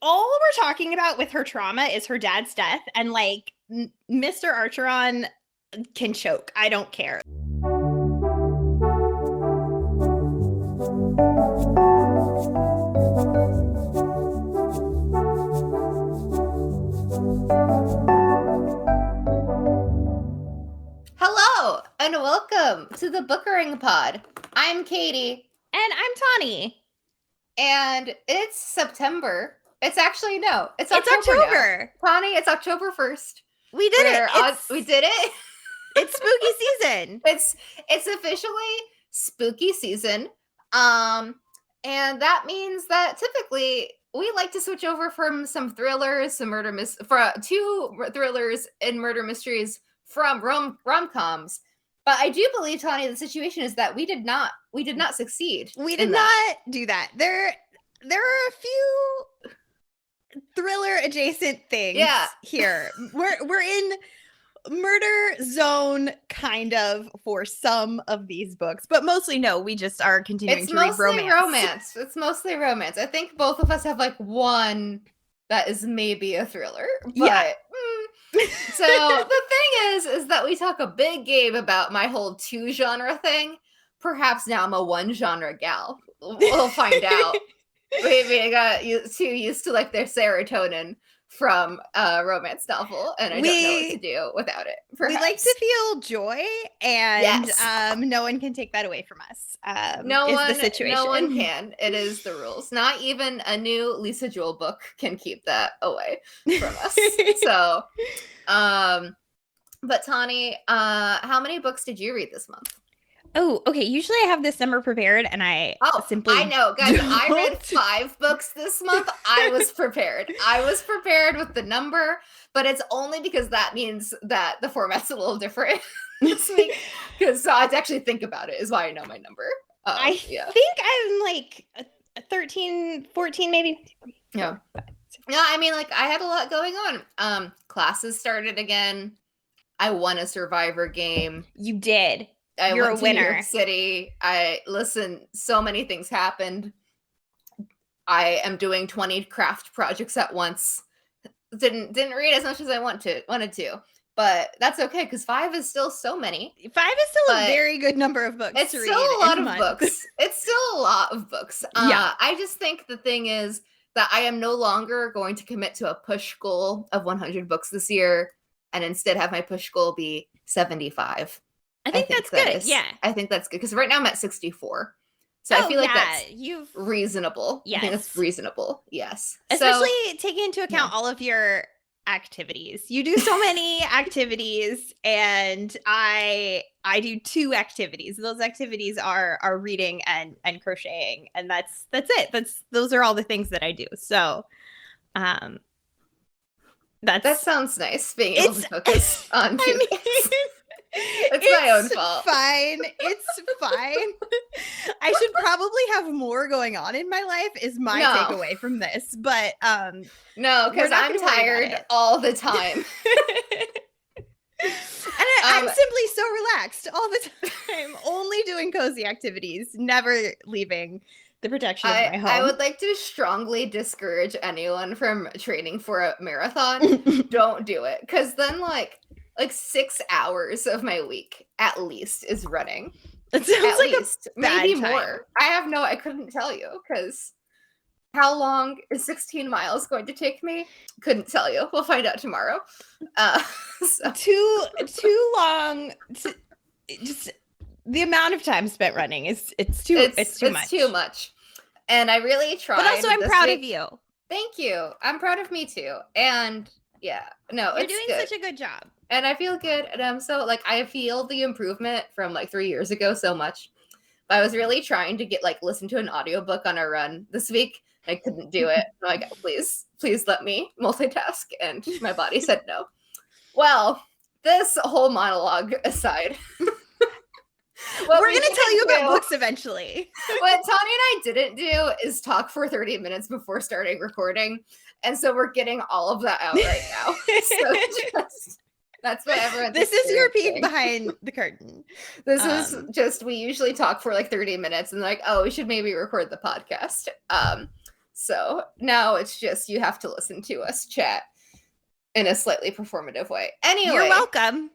all we're talking about with her trauma is her dad's death, and like Mr. Archeron can choke. I don't care. Hello and welcome to the Bookering Pod. I'm Katie. And I'm Tawny. And it's September. It's actually, no, it's October. Tawny, it's October 1st. We did it. We did it. It's spooky season. It's officially spooky season. And that means that typically we like to switch over from some thrillers, two thrillers and murder mysteries from RomComs. But I do believe, Tawny, the situation is that we did not succeed. We did not do that. There are a few thriller adjacent things here. We're in murder zone kind of for some of these books, but mostly no, we just are continuing to read romance. It's mostly romance. I think both of us have like one that is maybe a thriller. But so the thing is that we talk a big game about my whole 2 genre thing. Perhaps now I'm a 1 genre gal. We'll find out. Maybe I got too used to like their serotonin from a romance novel, and I don't know what to do without it. Perhaps. We like to feel joy, and no one can take that away from us. No one can. It is the rules. Not even a new Lisa Jewell book can keep that away from us. So, but Tawny, how many books did you read this month? Oh, okay. Usually I have this number prepared, and I know, guys. I read 5 books this month. I was prepared. I was prepared with the number, but it's only because that means that the format's a little different this week. Because so I had to actually think about it is why I know my number. I think I'm like 13, 14, maybe. Yeah. No, I mean, like I had a lot going on. Classes started again. I won a Survivor game. You did. You're a winner. New York City. So many things happened. I am doing 20 craft projects at once. Didn't read as much as I wanted to, but that's okay because 5 is still so many. 5 is still a very good number of books. It's still a lot of books. It's still a lot of books. I just think the thing is that I am no longer going to commit to a push goal of 100 books this year, and instead have my push goal be 75. I think that's good. I think that's good because right now I'm at 64. So I feel like that's reasonable. Yes. I think that's reasonable. Yes. Especially taking into account all of your activities. You do so many activities, and I do 2 activities. Those activities are reading and crocheting, and that's it. Those are all the things that I do. So that sounds nice being able to focus on 2 things. It's my own fault. It's fine. I should probably have more going on in my life is my takeaway from this. But no, because I'm tired all the time. And I'm simply so relaxed all the time, only doing cozy activities, never leaving the protection of my home. I would like to strongly discourage anyone from training for a marathon. Don't do it. Because then like 6 hours of my week at least is running. It sounds like least. Maybe more. I couldn't tell you because how long is 16 miles going to take me? Couldn't tell you. We'll find out tomorrow. Too long. Just the amount of time spent running is too much. It's too much. And I really tried. But also I'm proud of you. Thank you. I'm proud of me too. And you're doing such a good job. And I feel good. And I'm so I feel the improvement from 3 years ago so much. But I was really trying to listen to an audiobook on a run this week. I couldn't do it. I'm like, please let me multitask. And my body said no. Well, this whole monologue aside. We're going to tell you about books eventually. What Tawny and I didn't do is talk for 30 minutes before starting recording. And so we're getting all of that out right now. So that's what everyone. This is your peek behind the curtain. This is just, we usually talk for 30 minutes and we should maybe record the podcast. So now it's just you have to listen to us chat in a slightly performative way. Anyway. You're welcome.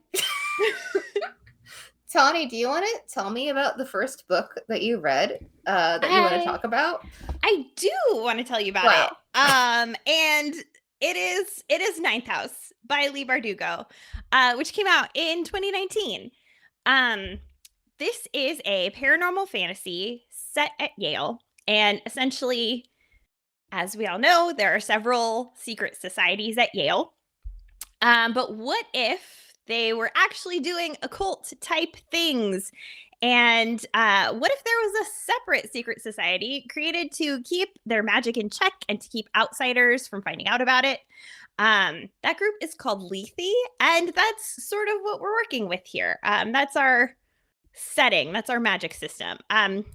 Tawny, do you want to tell me about the first book that you read that you want to talk about? I do want to tell you about it. And it is Ninth House by Leigh Bardugo, which came out in 2019. This is a paranormal fantasy set at Yale, and essentially, as we all know, there are several secret societies at Yale. But what if they were actually doing occult type things? And what if there was a separate secret society created to keep their magic in check and to keep outsiders from finding out about it? That group is called Leigh, and that's sort of what we're working with here. That's our setting. That's our magic system.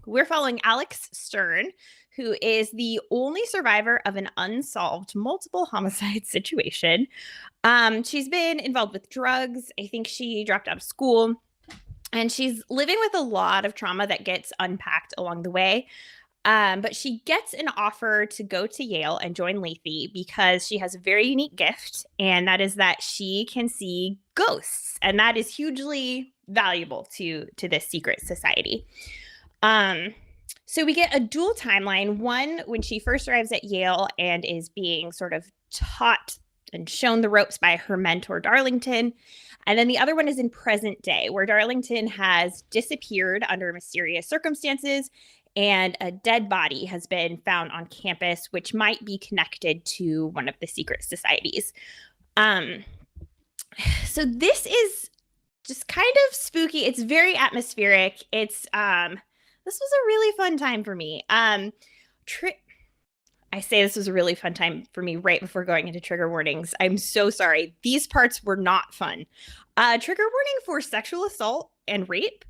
We're following Alex Stern, who is the only survivor of an unsolved multiple homicide situation. She's been involved with drugs. I think she dropped out of school, and she's living with a lot of trauma that gets unpacked along the way. But she gets an offer to go to Yale and join Leigh because she has a very unique gift, and that is that she can see ghosts, and that is hugely valuable to this secret society. So we get a dual timeline, one when she first arrives at Yale and is being sort of taught and shown the ropes by her mentor, Darlington. And then the other one is in present day, where Darlington has disappeared under mysterious circumstances, and a dead body has been found on campus, which might be connected to one of the secret societies. So this is just kind of spooky. It's very atmospheric. It's this was a really fun time for me. I say this was a really fun time for me right before going into trigger warnings. I'm so sorry. These parts were not fun. Trigger warning for sexual assault and rape.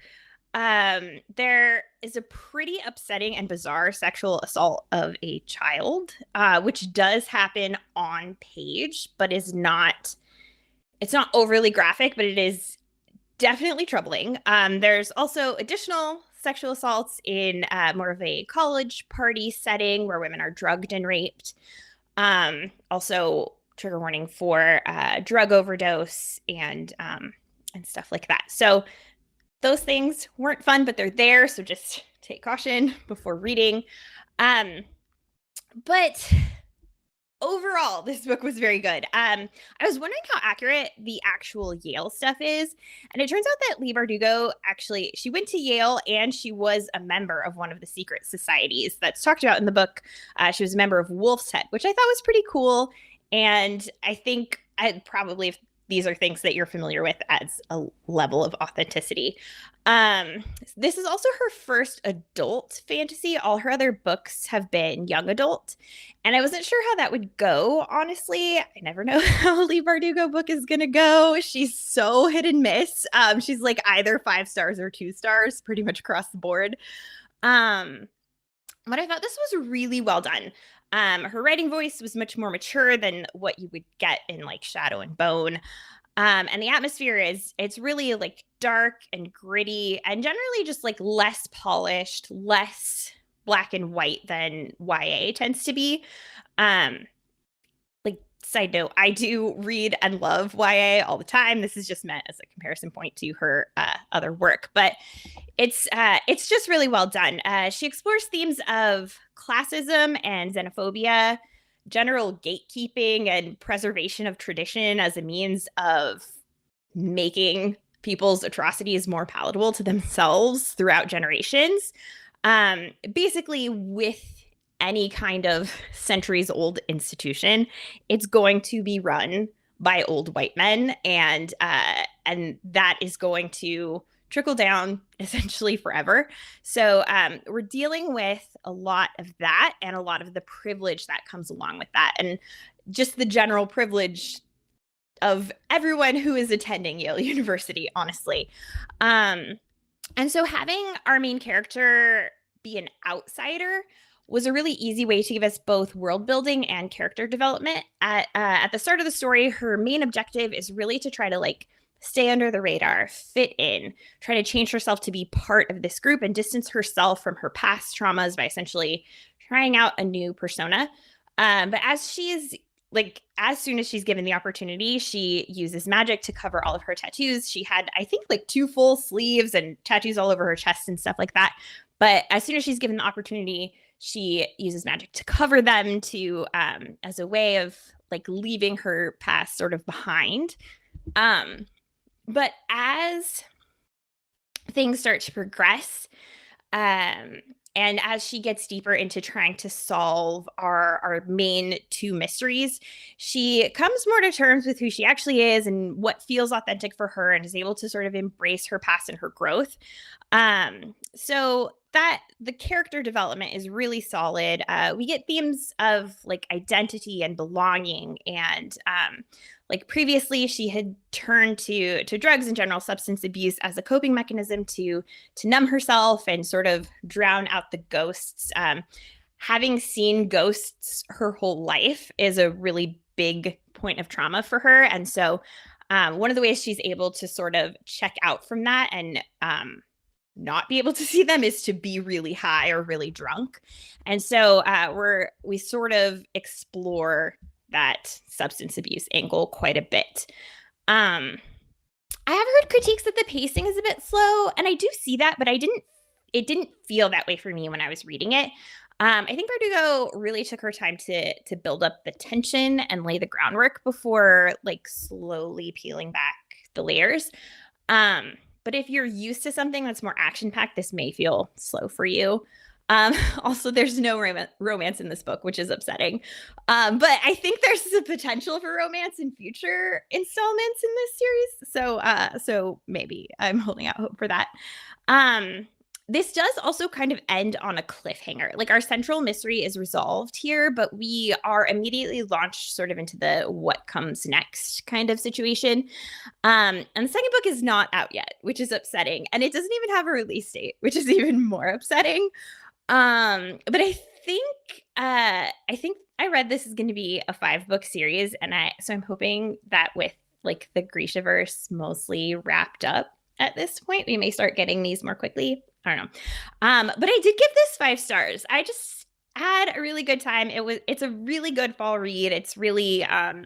There is a pretty upsetting and bizarre sexual assault of a child, which does happen on page, but it's not overly graphic, but it is definitely troubling. There's also additional sexual assaults in more of a college party setting where women are drugged and raped. Also, trigger warning for drug overdose and stuff like that. So those things weren't fun, but they're there. So just take caution before reading. But overall, this book was very good. I was wondering how accurate the actual Yale stuff is. And it turns out that Leigh Bardugo, actually, she went to Yale and she was a member of one of the secret societies that's talked about in the book. She was a member of Wolf's Head, which I thought was pretty cool. And I think if these are things that you're familiar with, adds a level of authenticity. This is also her first adult fantasy. All her other books have been young adult. And I wasn't sure how that would go, honestly. I never know how a Leigh Bardugo book is going to go. She's so hit and miss. She's like either 5 stars or 2 stars, pretty much across the board. But I thought this was really well done. Her writing voice was much more mature than what you would get in like Shadow and Bone. And the atmosphere it's really like dark and gritty and generally just like less polished, less black and white than YA tends to be. Like side note, I do read and love YA all the time. This is just meant as a comparison point to her other work, but it's just really well done. She explores themes of classism and xenophobia, general gatekeeping and preservation of tradition as a means of making people's atrocities more palatable to themselves throughout generations. Basically, with any kind of centuries-old institution, it's going to be run by old white men, and that is going to trickle down essentially forever. So we're dealing with a lot of that and a lot of the privilege that comes along with that, and just the general privilege of everyone who is attending Yale University, honestly. And so having our main character be an outsider was a really easy way to give us both world building and character development. At the start of the story, her main objective is really to try to like stay under the radar, fit in, try to change herself to be part of this group and distance herself from her past traumas by essentially trying out a new persona. But as soon as she's given the opportunity, she uses magic to cover all of her tattoos. She had, I think, like 2 full sleeves and tattoos all over her chest and stuff like that. But as soon as she's given the opportunity, she uses magic to cover them as a way of like leaving her past sort of behind. But as things start to progress, and as she gets deeper into trying to solve our main 2 mysteries, she comes more to terms with who she actually is and what feels authentic for her, and is able to sort of embrace her past and her growth. So that the character development is really solid. We get themes of like identity and belonging, and like previously she had turned to drugs and general substance abuse as a coping mechanism to numb herself and sort of drown out the ghosts. Having seen ghosts her whole life is a really big point of trauma for her. And so one of the ways she's able to sort of check out from that and not be able to see them is to be really high or really drunk. And so we sort of explore that substance abuse angle quite a bit. I have heard critiques that the pacing is a bit slow, and I do see that, but it didn't feel that way for me when I was reading it. I think Bardugo really took her time to build up the tension and lay the groundwork before like slowly peeling back the layers. But if you're used to something that's more action-packed, this may feel slow for you. Also, there's no romance in this book, which is upsetting. But I think there's the potential for romance in future installments in this series. So maybe I'm holding out hope for that. This does also kind of end on a cliffhanger. Like our central mystery is resolved here, but we are immediately launched sort of into the what comes next kind of situation. And the second book is not out yet, which is upsetting. And it doesn't even have a release date, which is even more upsetting. But I think I read this is going to be a 5-book series, and so I'm hoping that with like the Grishaverse mostly wrapped up at this point, we may start getting these more quickly. I don't know. But I did give this 5 stars. I just had a really good time. It's a really good fall read. It's really I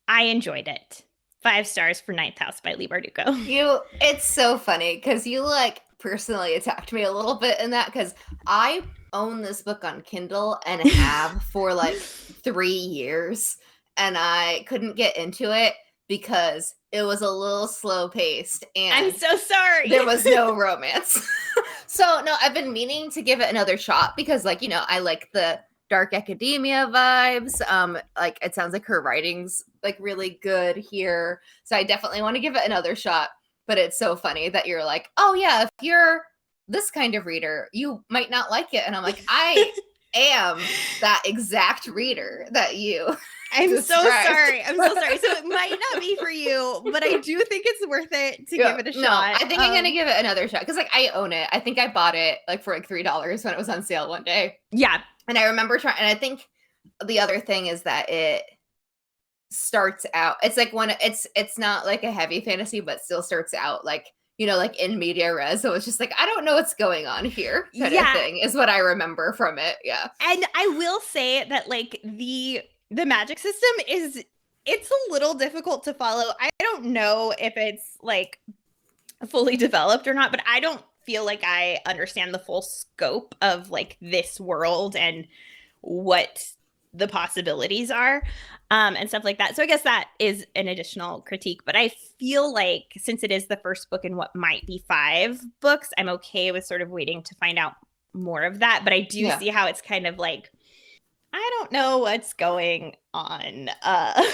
enjoyed it. 5 stars for Ninth House by Leigh Bardugo. It's so funny because you like personally attacked me a little bit in that, because I own this book on Kindle and have for like 3 years, and I couldn't get into it because it was a little slow paced and I'm so sorry. There was no romance. So no, I've been meaning to give it another shot because like, you know, I like the dark academia vibes. Like it sounds like her writing's like really good here. So I definitely want to give it another shot. But it's so funny that you're like, oh yeah, if you're this kind of reader, you might not like it. And I'm like, I am that exact reader that you I'm described. So sorry. I'm so sorry. So it might not be for you, but I do think it's worth it to give it a shot. No, I think I'm going to give it another shot because like I own it. I think I bought it like for like $3 when it was on sale one day. Yeah. And I remember trying, and I think the other thing is that it starts out, it's like when it's not like a heavy fantasy, but still starts out like, you know, like in media res. So it's just like, I don't know what's going on here kind of thing is what I remember from it. Yeah. And I will say that like the magic system it's a little difficult to follow. I don't know if it's like fully developed or not, but I don't feel like I understand the full scope of like this world and what the possibilities are and stuff like that. So I guess that is an additional critique, but I feel like since it is the first book in what might be 5 books, I'm okay with sort of waiting to find out more of that. But I do see how it's kind of like, I don't know what's going on. I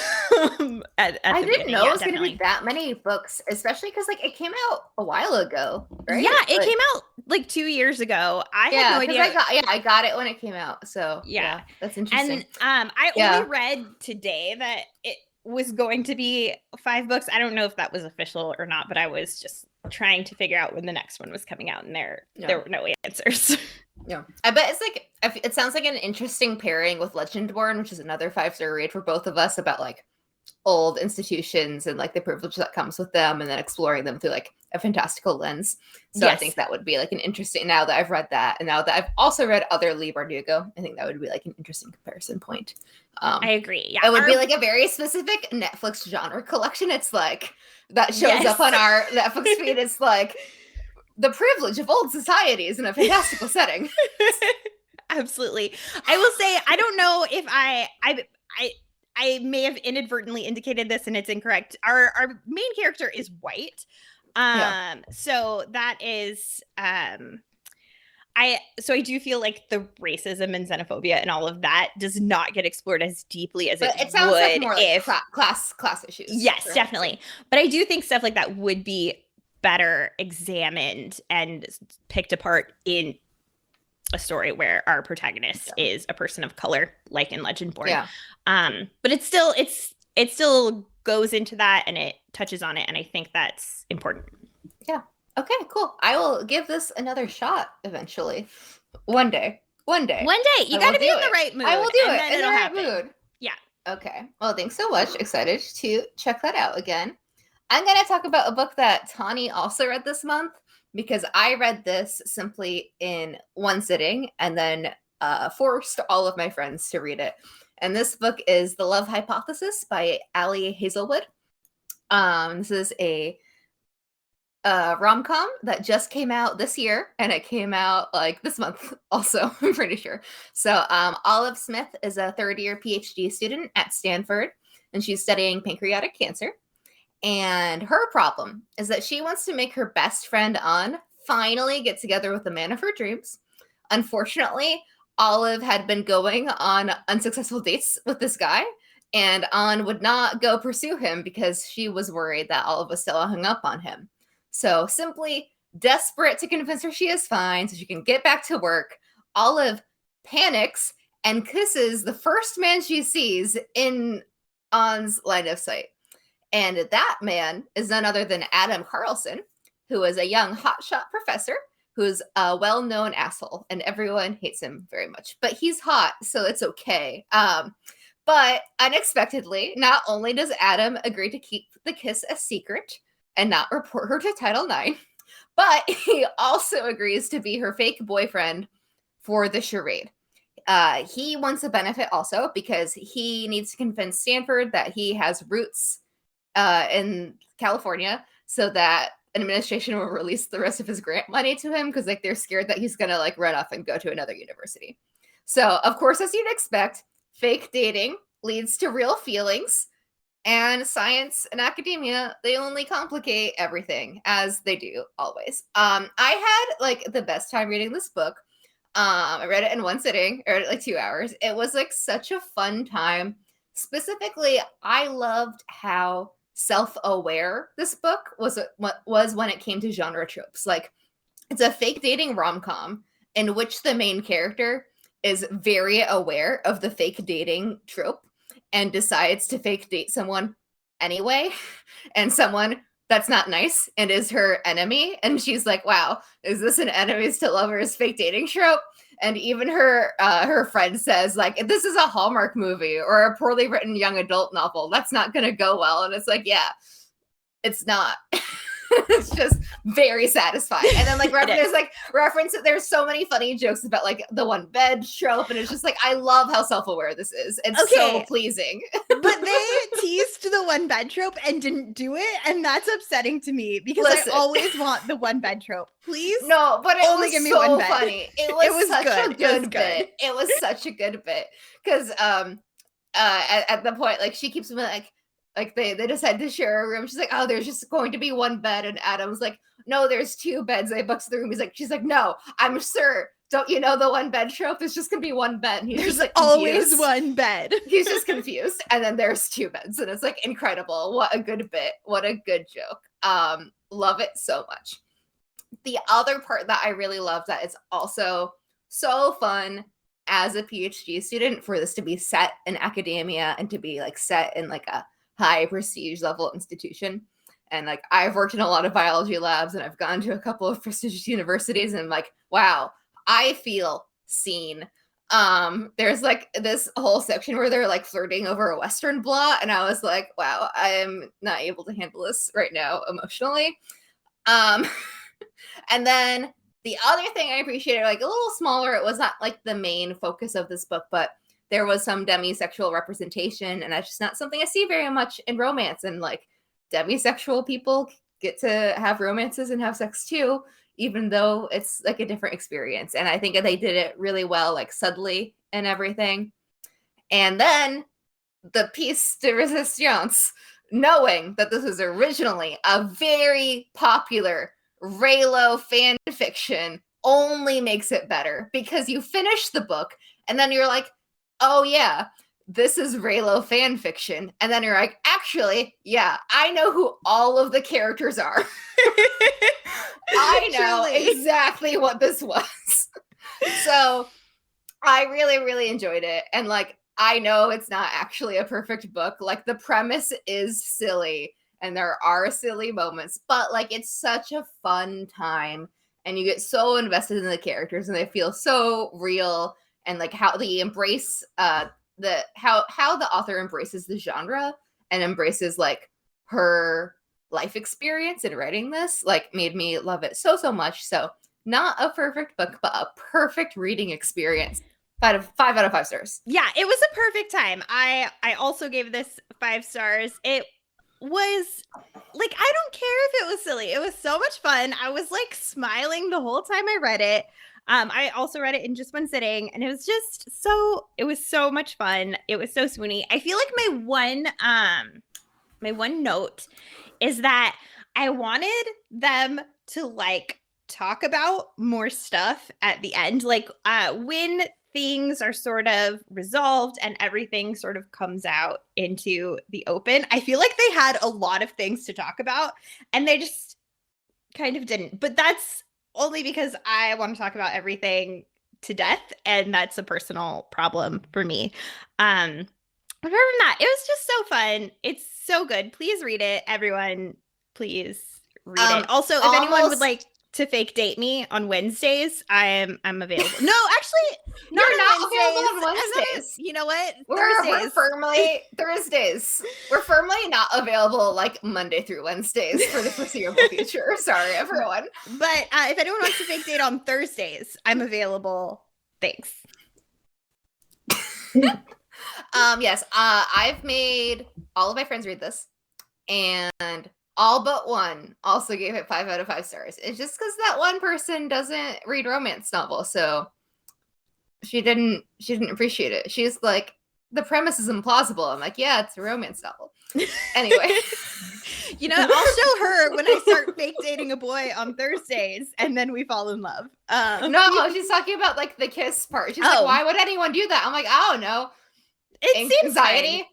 didn't know it was going to be that many books, especially because like it came out a while ago, right? Yeah, it came out like 2 years ago. I had no idea. I got it when it came out. So yeah, that's interesting. And I only read today that it was going to be 5 books. I don't know if that was official or not, but I was just trying to figure out when the next one was coming out, and there were no answers. Yeah, I bet it's like it sounds like an interesting pairing with Legendborn, which is another 5-star read for both of us about like old institutions and like the privilege that comes with them, and then exploring them through like a fantastical lens. So I think that would be like an interesting, now that I've read that, and now that I've also read other Leigh Bardugo, I think that would be like an interesting comparison point. I agree. Yeah. It would be like a very specific Netflix genre collection. It's like that shows up on our Netflix feed. It's like the privilege of old societies in a fantastical setting. Absolutely. I will say, I don't know if I may have inadvertently indicated this and it's incorrect. Our main character is white. So that is I do feel like the racism and xenophobia and all of that does not get explored as deeply as it sounds would like more if like class issues. Yes, definitely. But I do think stuff like that would be better examined and picked apart in a story where our protagonist is a person of color, like in Legendborn. Yeah. But it still goes into that and it touches on it, and I think that's important. Yeah. Okay, cool. I will give this another shot eventually. One day. You got to be in the right mood. I will do it in the right mood. Yeah. Okay. Well, thanks so much. Excited to check that out again. I'm going to talk about a book that Tawny also read this month, because I read this simply in one sitting and then forced all of my friends to read it. And this book is The Love Hypothesis by Hazelwood. This is a rom-com that just came out this year, and it came out like this month also, I'm pretty sure. So Olive Smith is a third-year PhD student at Stanford, and she's studying pancreatic cancer. And her problem is that she wants to make her best friend An finally get together with the man of her dreams. Unfortunately, Olive had been going on unsuccessful dates with this guy, and An would not go pursue him because she was worried that Olive was still hung up on him. So simply desperate to convince her she is fine so she can get back to work, Olive panics and kisses the first man she sees in An's line of sight. And that man is none other than Adam Carlson, who is a young hotshot professor who's a well-known asshole, and everyone hates him very much. But he's hot, so it's okay. But unexpectedly, not only does Adam agree to keep the kiss a secret and not report her to Title IX, but he also agrees to be her fake boyfriend for the charade. He wants a benefit also because he needs to convince Stanford that he has roots in California so that an administration will release the rest of his grant money to him, because like they're scared that he's gonna like run off and go to another university. So of course, as you'd expect, fake dating leads to real feelings, and science and academia, they only complicate everything, as they do always. I had like the best time reading this book. I read it in one sitting, or like 2 hours. It was like such a fun time. Specifically, I loved how self-aware this book was when it came to genre tropes. Like, it's a fake dating rom-com in which the main character is very aware of the fake dating trope and decides to fake date someone anyway, and someone that's not nice and is her enemy. And she's like, wow, is this an enemies to lovers fake dating trope? And even her friend says, like, if this is a Hallmark movie or a poorly written young adult novel, that's not going to go well. And it's like, yeah, it's not. It's just very satisfying. And then like there's so many funny jokes about like the one bed trope, and it's just like, I love how self-aware this is. It's so pleasing. But they teased the one bed trope and didn't do it, and that's upsetting to me because I always want the one bed trope. Please, no, but it only was give me so one bed. Funny. It was such a good bit. It was such a good bit because at the point, like, she keeps being like they decide to share a room. She's like, oh, there's just going to be one bed. And Adam's like, no, there's two beds. They booked the room. She's like, no, I'm sure. Don't you know the one bed trope? There's just going to be one bed. And he's there's just like, always one bed. He's just confused. And then there's two beds. And it's like incredible. What a good bit. What a good joke. Love it so much. The other part that I really love that is also so fun as a PhD student for this to be set in academia and to be like set in like a high prestige level institution. And like, I've worked in a lot of biology labs and I've gone to a couple of prestigious universities, and I'm like, wow, I feel seen. there's like this whole section where they're like flirting over a Western blot, and I was like, wow, I am not able to handle this right now emotionally. And then the other thing I appreciated, like a little smaller, it was not like the main focus of this book, but there was some demisexual representation, and that's just not something I see very much in romance. And like demisexual people get to have romances and have sex too, even though it's like a different experience. And I think they did it really well, like subtly and everything. And then the piece de resistance, knowing that this was originally a very popular Reylo fan fiction, only makes it better, because you finish the book and then you're like, oh yeah, this is Reylo fan fiction. And then you're like, actually, yeah, I know who all of the characters are. I know exactly what this was. So I really, really enjoyed it. And like, I know it's not actually a perfect book. Like, the premise is silly and there are silly moments, but like, it's such a fun time and you get so invested in the characters and they feel so real. And like how they embrace how the author embraces the genre and embraces like her life experience in writing this, like, made me love it so much. So not a perfect book, but a perfect reading experience. 5 out of 5 stars. Yeah, it was a perfect time. I also gave this 5 stars. It was like, I don't care if it was silly. It was so much fun. I was like smiling the whole time I read it. I also read it in just one sitting, and it was so much fun. It was so swoony. I feel like my one note is that I wanted them to like talk about more stuff at the end. Like when things are sort of resolved and everything sort of comes out into the open, I feel like they had a lot of things to talk about and they just kind of didn't. But that's only because I want to talk about everything to death, and that's a personal problem for me. Apart from that, it was just so fun. It's so good. Please read it, everyone. Please read it. Also, if anyone would like to fake date me on Wednesdays, I'm available. No, actually, you're not available on Wednesdays. You know what? We're firmly Thursdays. We're firmly not available like Monday through Wednesdays for the foreseeable future. Sorry, everyone. But if anyone wants to fake date on Thursdays, I'm available. Thanks. Yes. I've made all of my friends read this, and all but one also gave it 5 out of 5 stars. It's just because that one person doesn't read romance novels, so she didn't appreciate it. She's like, the premise is implausible. I'm like, yeah, it's a romance novel. Anyway. You know, I'll show her when I start fake dating a boy on Thursdays, and then we fall in love. No, she's talking about like the kiss part. She's like, why would anyone do that? I'm like, I don't know. It Anxiety. Seems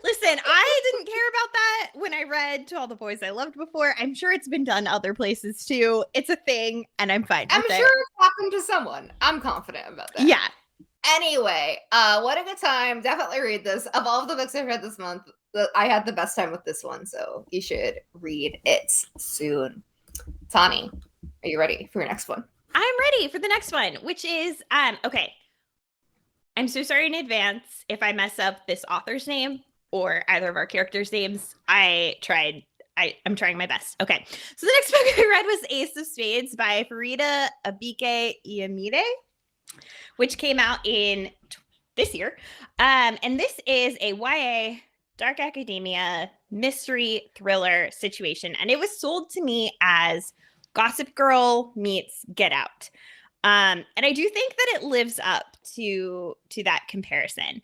Listen, I didn't care about that when I read To All the Boys I Loved Before. I'm sure it's been done other places too. It's a thing, and I'm fine with it. I'm sure it's happened to someone. I'm confident about that. Yeah. Anyway, what a good time. Definitely read this. Of all of the books I've read this month, I had the best time with this one, so you should read it soon. Tawny, are you ready for your next one? I'm ready for the next one, which is, okay. I'm so sorry in advance if I mess up this author's name or either of our characters' names. I'm trying my best. Okay. So the next book I read was Ace of Spades by Farida, Àbíké-Íyímídé, which came out in this year. And this is a YA dark academia mystery thriller situation. And it was sold to me as Gossip Girl meets Get Out. And I do think that it lives up to that comparison.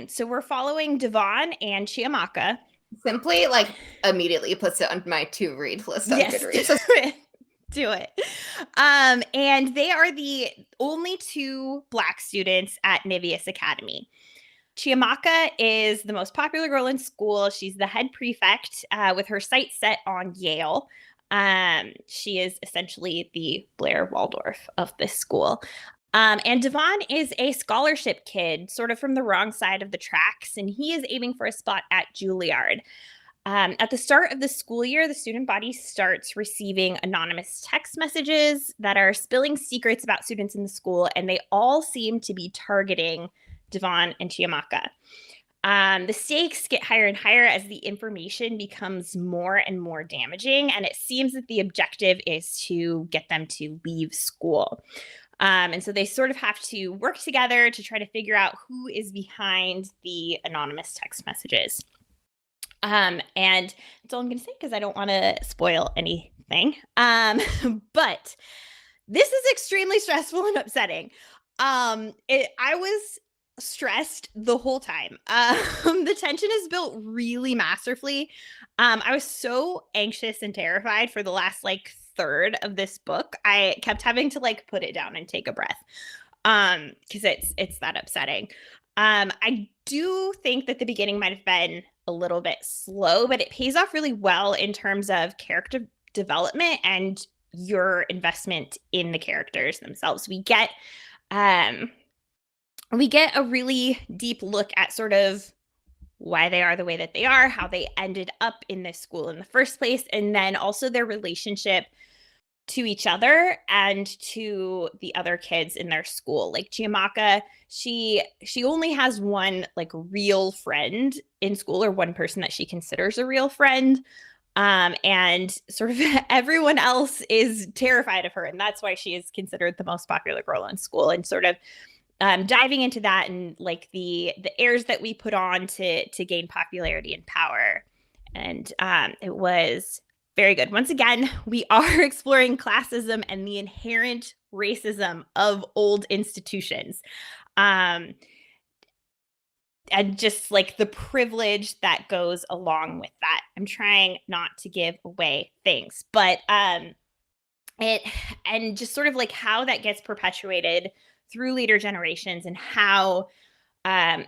So we're following Devon and Chiamaka. Simply, like, immediately puts it on my to-read list on Goodreads. Do it. And they are the only 2 Black students at Niveus Academy. Chiamaka is the most popular girl in school. She's the head prefect with her sights set on Yale. She is essentially the Blair Waldorf of this school. And Devon is a scholarship kid, sort of from the wrong side of the tracks, and he is aiming for a spot at Juilliard. At the start of the school year, the student body starts receiving anonymous text messages that are spilling secrets about students in the school, and they all seem to be targeting Devon and Chiamaka. The stakes get higher and higher as the information becomes more and more damaging, and it seems that the objective is to get them to leave school. And so they sort of have to work together to try to figure out who is behind the anonymous text messages. And that's all I'm going to say because I don't want to spoil anything. But this is extremely stressful and upsetting. I was stressed the whole time. The tension is built really masterfully. I was so anxious and terrified for the last third of this book. I kept having to put it down and take a breath because it's that upsetting. I do think that the beginning might have been a little bit slow, but it pays off really well in terms of character development and your investment in the characters themselves. We get a really deep look at sort of why they are the way that they are, how they ended up in this school in the first place, and then also their relationship to each other and to the other kids in their school. Like Chiamaka, she only has one real friend in school, or one person that she considers a real friend. And sort of everyone else is terrified of her. And that's why she is considered the most popular girl in school. And sort of diving into that and the airs that we put on to gain popularity and power. And it was very good. Once again, we are exploring classism and the inherent racism of old institutions. And just the privilege that goes along with that. I'm trying not to give away things, but and just sort of how that gets perpetuated through later generations, and how and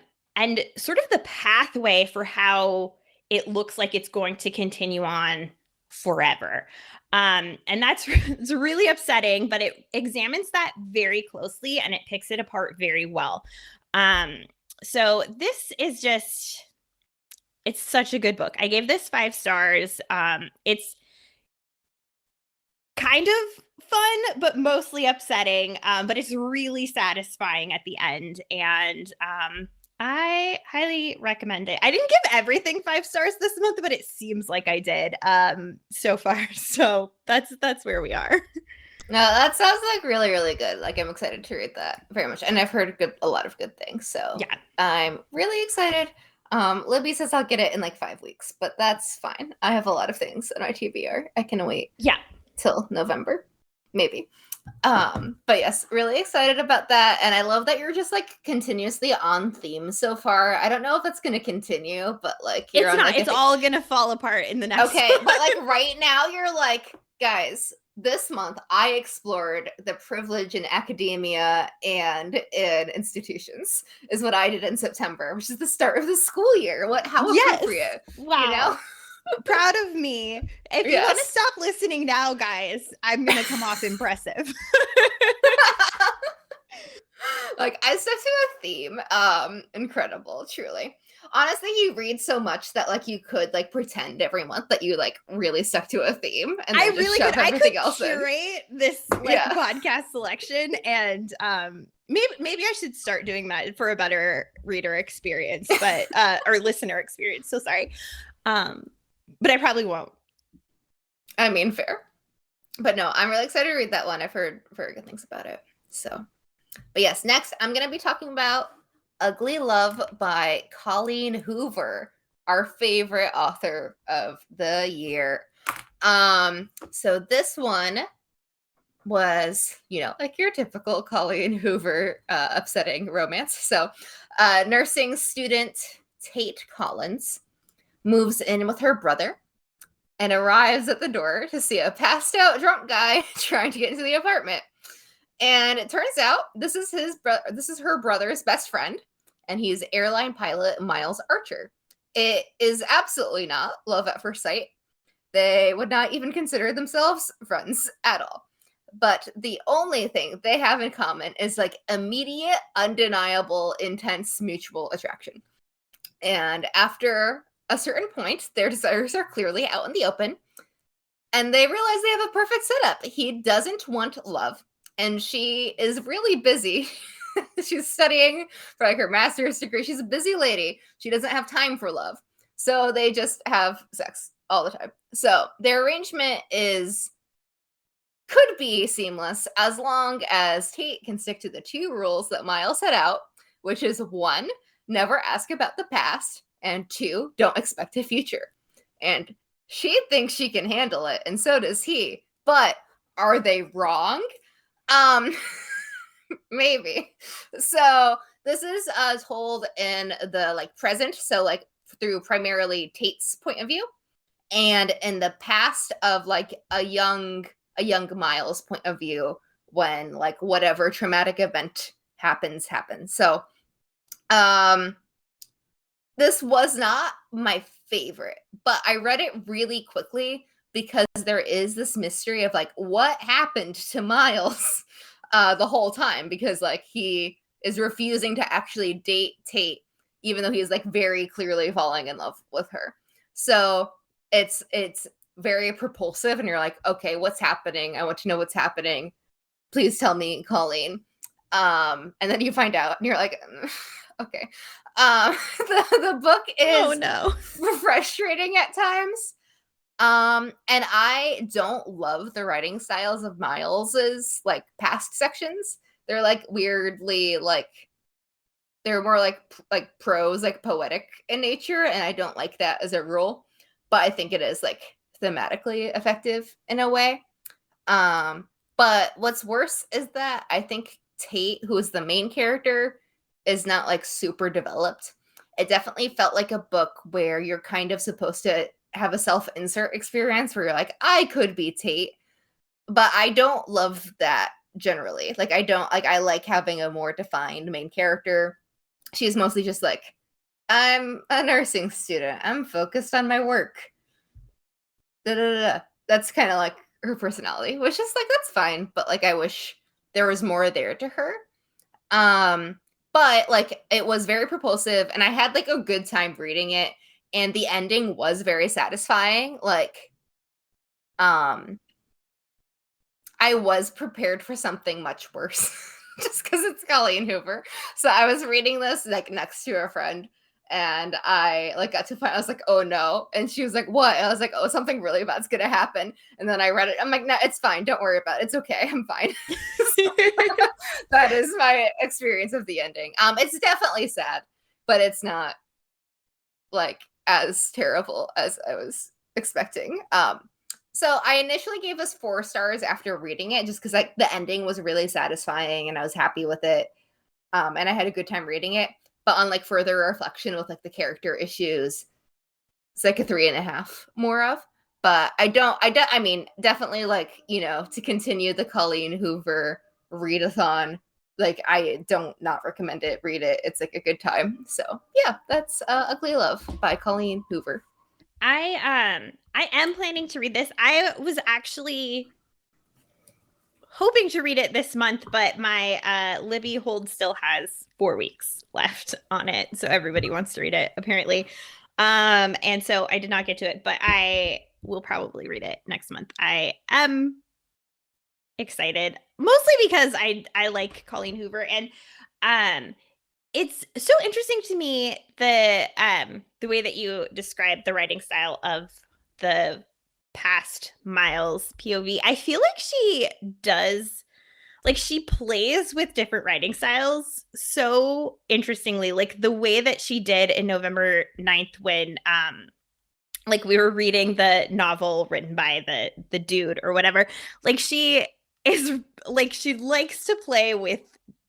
sort of the pathway for how it looks like it's going to continue on forever. And it's really upsetting, but it examines that very closely and it picks it apart very well. So this is it's such a good book. I gave this 5 stars. It's kind of fun, but mostly upsetting. But it's really satisfying at the end. And I highly recommend it. I didn't give everything 5 stars this month, but it seems like I did so far. So that's where we are. No, that sounds really, really good. I'm excited to read that very much. And I've heard a lot of good things. So yeah, I'm really excited. Libby says I'll get it in 5 weeks, but that's fine. I have a lot of things in my TBR. I can wait till November, maybe. But yes, really excited about that. And I love that you're just continuously on theme so far. I don't know if it's going to continue, but you're it's not. It's all going to fall apart in the next Okay, but right now you're guys, this month I explored the privilege in academia and in institutions is what I did in September, which is the start of the school year. How appropriate. Wow. You know? Proud of me. If you want to stop listening now, guys, I'm going to come off impressive. I stuck to a theme. Incredible, truly. Honestly, you read so much that you could pretend every month that you really stuck to a theme, and I really could. I could curate this podcast selection, and maybe I should start doing that for a better reader experience, but or listener experience. So sorry, but I probably won't. I mean, fair, but no, I'm really excited to read that one. I've heard very good things about it. So, but yes, next I'm going to be talking about Ugly Love by Colleen Hoover, our favorite author of the year. So this one was, your typical Colleen Hoover upsetting romance. So nursing student Tate Collins moves in with her brother and arrives at the door to see a passed out drunk guy trying to get into the apartment. And it turns out this is her brother's best friend, and he's airline pilot Miles Archer. It is absolutely not love at first sight. They would not even consider themselves friends at all. But the only thing they have in common is immediate, undeniable, intense mutual attraction. And after a certain point, their desires are clearly out in the open, and they realize they have a perfect setup. He doesn't want love, and she is really busy. She's studying for like her master's degree. She's a busy lady. She doesn't have time for love. So they just have sex all the time. So their arrangement could be seamless as long as Tate can stick to the 2 rules that Miles set out, which is 1, never ask about the past, and 2, don't expect a future. And she thinks she can handle it, and so does he. But are they wrong? Maybe. So this is told in the like present, so like through primarily Tate's point of view, and in the past of like a young Miles point of view when like whatever traumatic event happens. So this was not my favorite, but I read it really quickly because there is this mystery of like what happened to Miles the whole time, because like he is refusing to actually date Tate even though he is like very clearly falling in love with her. So it's very propulsive, and you're like, okay, what's happening? I want to know what's happening. Please tell me, Colleen. And then you find out, and you're like, okay. The book is frustrating at times. And I don't love the writing styles of Miles's like past sections. They're like weirdly like they're more like prose, like poetic in nature, and I don't like that as a rule. But I think it is like thematically effective in a way. But what's worse is that I think Tate, who is the main character, is not like super developed. It definitely felt like a book where you're kind of supposed to have a self-insert experience where you're like, I could be Tate, but I don't love that generally. Like I like having a more defined main character. She's mostly just like, I'm a nursing student. I'm focused on my work. That's kind of like her personality, which is like, that's fine. But like, I wish there was more there to her. But like, it was very propulsive, and I had like a good time reading it. And the ending was very satisfying. Like, I was prepared for something much worse just because it's Colleen Hoover. So I was reading this like next to a friend, and I like got to the point, I was like, oh no. And she was like, what? And I was like, oh, something really bad's gonna happen. And then I read it. I'm like, no, it's fine. Don't worry about it. It's okay. I'm fine. So, that is my experience of the ending. It's definitely sad, but it's not like as terrible as I was expecting. So I initially gave us 4 stars after reading it, just because like the ending was really satisfying and I was happy with it. And I had a good time reading it. But on like further reflection with like the character issues, it's like a 3.5 more of. But I mean, definitely like, you know, to continue the Colleen Hoover readathon, like I don't not recommend it. Read it. It's like a good time. So yeah, that's Ugly Love by Colleen Hoover. I am planning to read this. I was actually hoping to read it this month, but my Libby hold still has 4 weeks left on it, so everybody wants to read it apparently. And so I did not get to it, but I will probably read it next month. I am excited, mostly because I like Colleen Hoover, and it's so interesting to me the way that you describe the writing style of the past Miles POV. I feel like she does, like she plays with different writing styles so interestingly, like the way that she did in November 9th when like we were reading the novel written by the dude or whatever. Like she is like, she likes to play with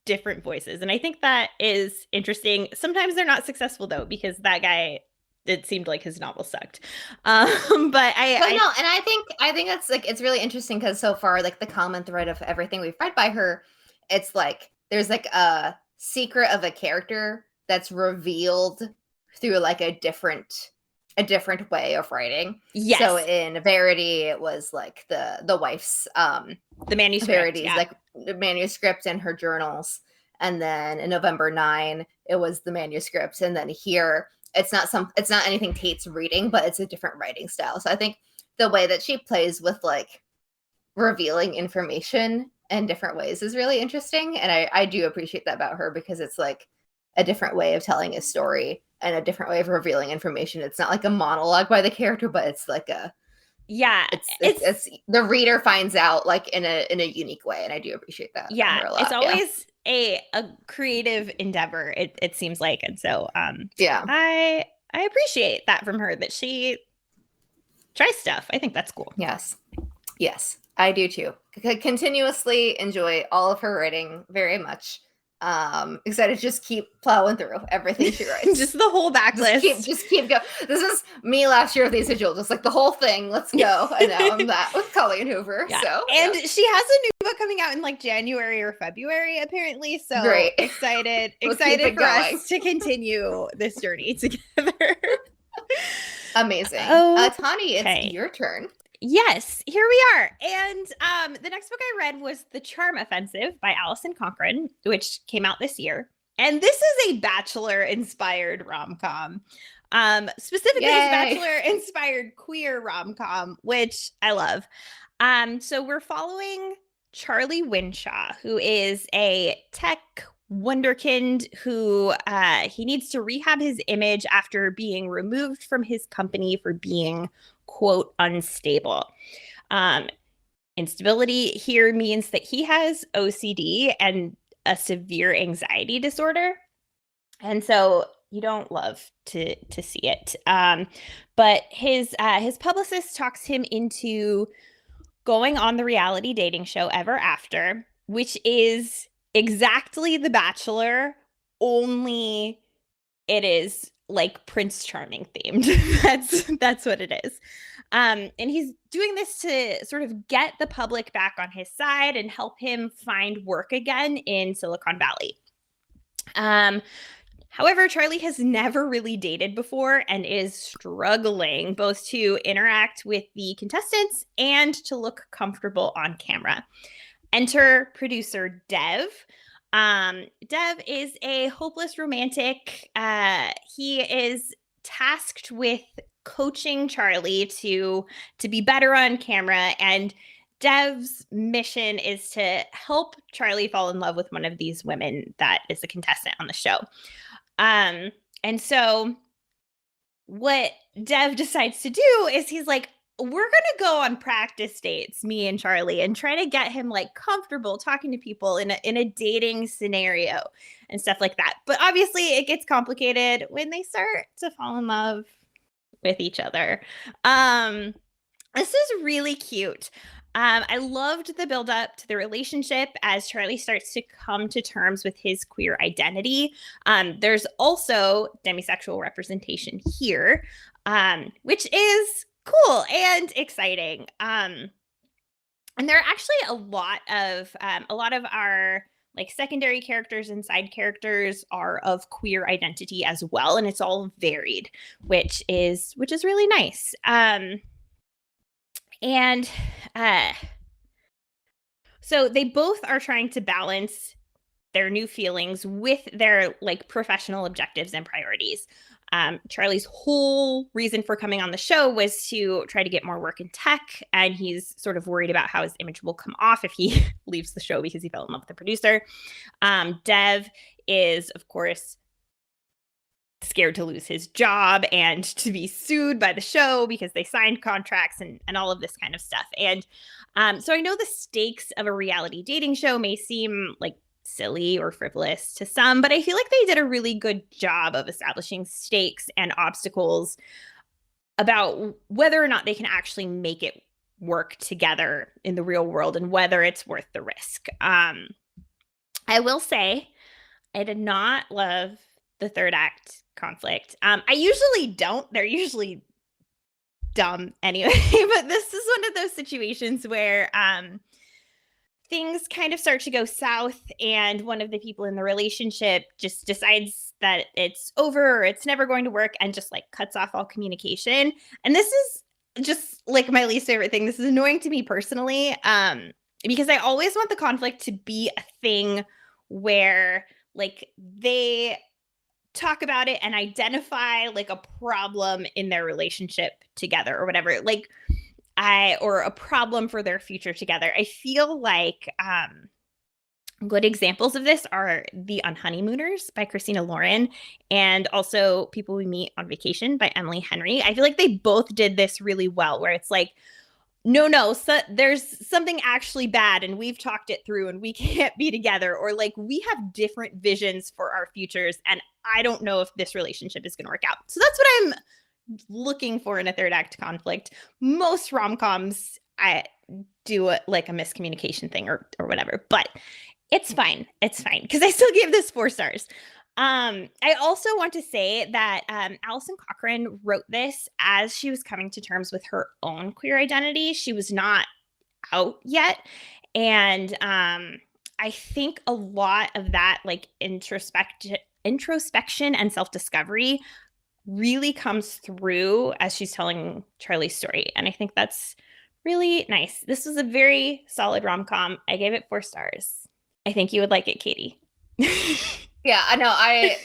different voices, and I think that is interesting. Sometimes they're not successful though, because that guy, it seemed like his novel sucked. But I think that's like, it's really interesting because so far, like the common thread of everything we've read by her, it's like there's like a secret of a character that's revealed through like a different way of writing. Yes. So in Verity, it was like the wife's the manuscript, Verity's like the manuscript and her journals. And then in November 9, it was the manuscript. And then here it's not anything Tate's reading, but it's a different writing style. So I think the way that she plays with like revealing information in different ways is really interesting. And I do appreciate that about her, because it's like a different way of telling a story and a different way of revealing information. It's not like a monologue by the character, but it's like it's the reader finds out like in a unique way. And I do appreciate that. Yeah. A lot. It's always a creative endeavor, it seems like. And so I appreciate that from her, that she tries stuff. I think that's cool. Yes, I do too. Continuously enjoy all of her writing very much. Excited to just keep plowing through everything she writes. Just the whole backlist. Just keep going. This is me last year with Lisa Jewell, just like the whole thing. Let's go. And now I'm that with Colleen Hoover. Yeah. So and she has a new book coming out in like January or February, apparently. So great. Excited for going. us to continue this journey together. Amazing. Tawny, it's your turn. Yes, here we are. And the next book I read was The Charm Offensive by Allison Cochran, which came out this year. And this is a Bachelor-inspired rom-com. Specifically, it's Bachelor-inspired queer rom-com, which I love. So we're following Charlie Winshaw, who is a tech wonderkind who he needs to rehab his image after being removed from his company for being, quote, unstable. Instability here means that he has OCD and a severe anxiety disorder. And so you don't love to see it. But his publicist talks him into going on the reality dating show Ever After, which is exactly The Bachelor, only it is like Prince Charming themed. That's what it is. And he's doing this to sort of get the public back on his side and help him find work again in Silicon Valley. However, Charlie has never really dated before and is struggling both to interact with the contestants and to look comfortable on camera. Enter producer Dev. Dev is a hopeless romantic. He is tasked with coaching Charlie to be better on camera, and Dev's mission is to help Charlie fall in love with one of these women that is a contestant on the show. And so what Dev decides to do is he's like, we're going to go on practice dates, me and Charlie, and try to get him like comfortable talking to people in a dating scenario and stuff like that. But obviously it gets complicated when they start to fall in love with each other. This is really cute. I loved the build up to the relationship as Charlie starts to come to terms with his queer identity. There's also demisexual representation here, which is cool and exciting. And there are actually a lot of our like secondary characters and side characters are of queer identity as well, and it's all varied, which is really nice. So they both are trying to balance their new feelings with their like professional objectives and priorities. Charlie's whole reason for coming on the show was to try to get more work in tech, and he's sort of worried about how his image will come off if he leaves the show because he fell in love with the producer. Dev is, of course, scared to lose his job and to be sued by the show because they signed contracts and all of this kind of stuff. And so I know the stakes of a reality dating show may seem like silly or frivolous to some, but I feel like they did a really good job of establishing stakes and obstacles about whether or not they can actually make it work together in the real world and whether it's worth the risk. I will say I did not love the third act conflict. I usually don't. They're usually dumb anyway, but this is one of those situations where things kind of start to go south, and one of the people in the relationship just decides that it's over or it's never going to work and just like cuts off all communication. And this is just like my least favorite thing. This is annoying to me personally, because I always want the conflict to be a thing where like they talk about it and identify like a problem in their relationship together or whatever, like or a problem for their future together. I feel like good examples of this are The Unhoneymooners by Christina Lauren and also People We Meet on Vacation by Emily Henry. I feel like they both did this really well, where it's like, no, so there's something actually bad and we've talked it through and we can't be together, or like we have different visions for our futures and I don't know if this relationship is going to work out. So that's what I'm looking for in a third act conflict. Most rom-coms, I do like a miscommunication thing or whatever, but it's fine. It's fine because I still gave this 4 stars. I also want to say that Allison Cochran wrote this as she was coming to terms with her own queer identity. She was not out yet. And I think a lot of that like introspection and self-discovery really comes through as she's telling Charlie's story. And I think that's really nice. This was a very solid rom-com. I gave it 4 stars. I think you would like it, Katie. Yeah, I know. I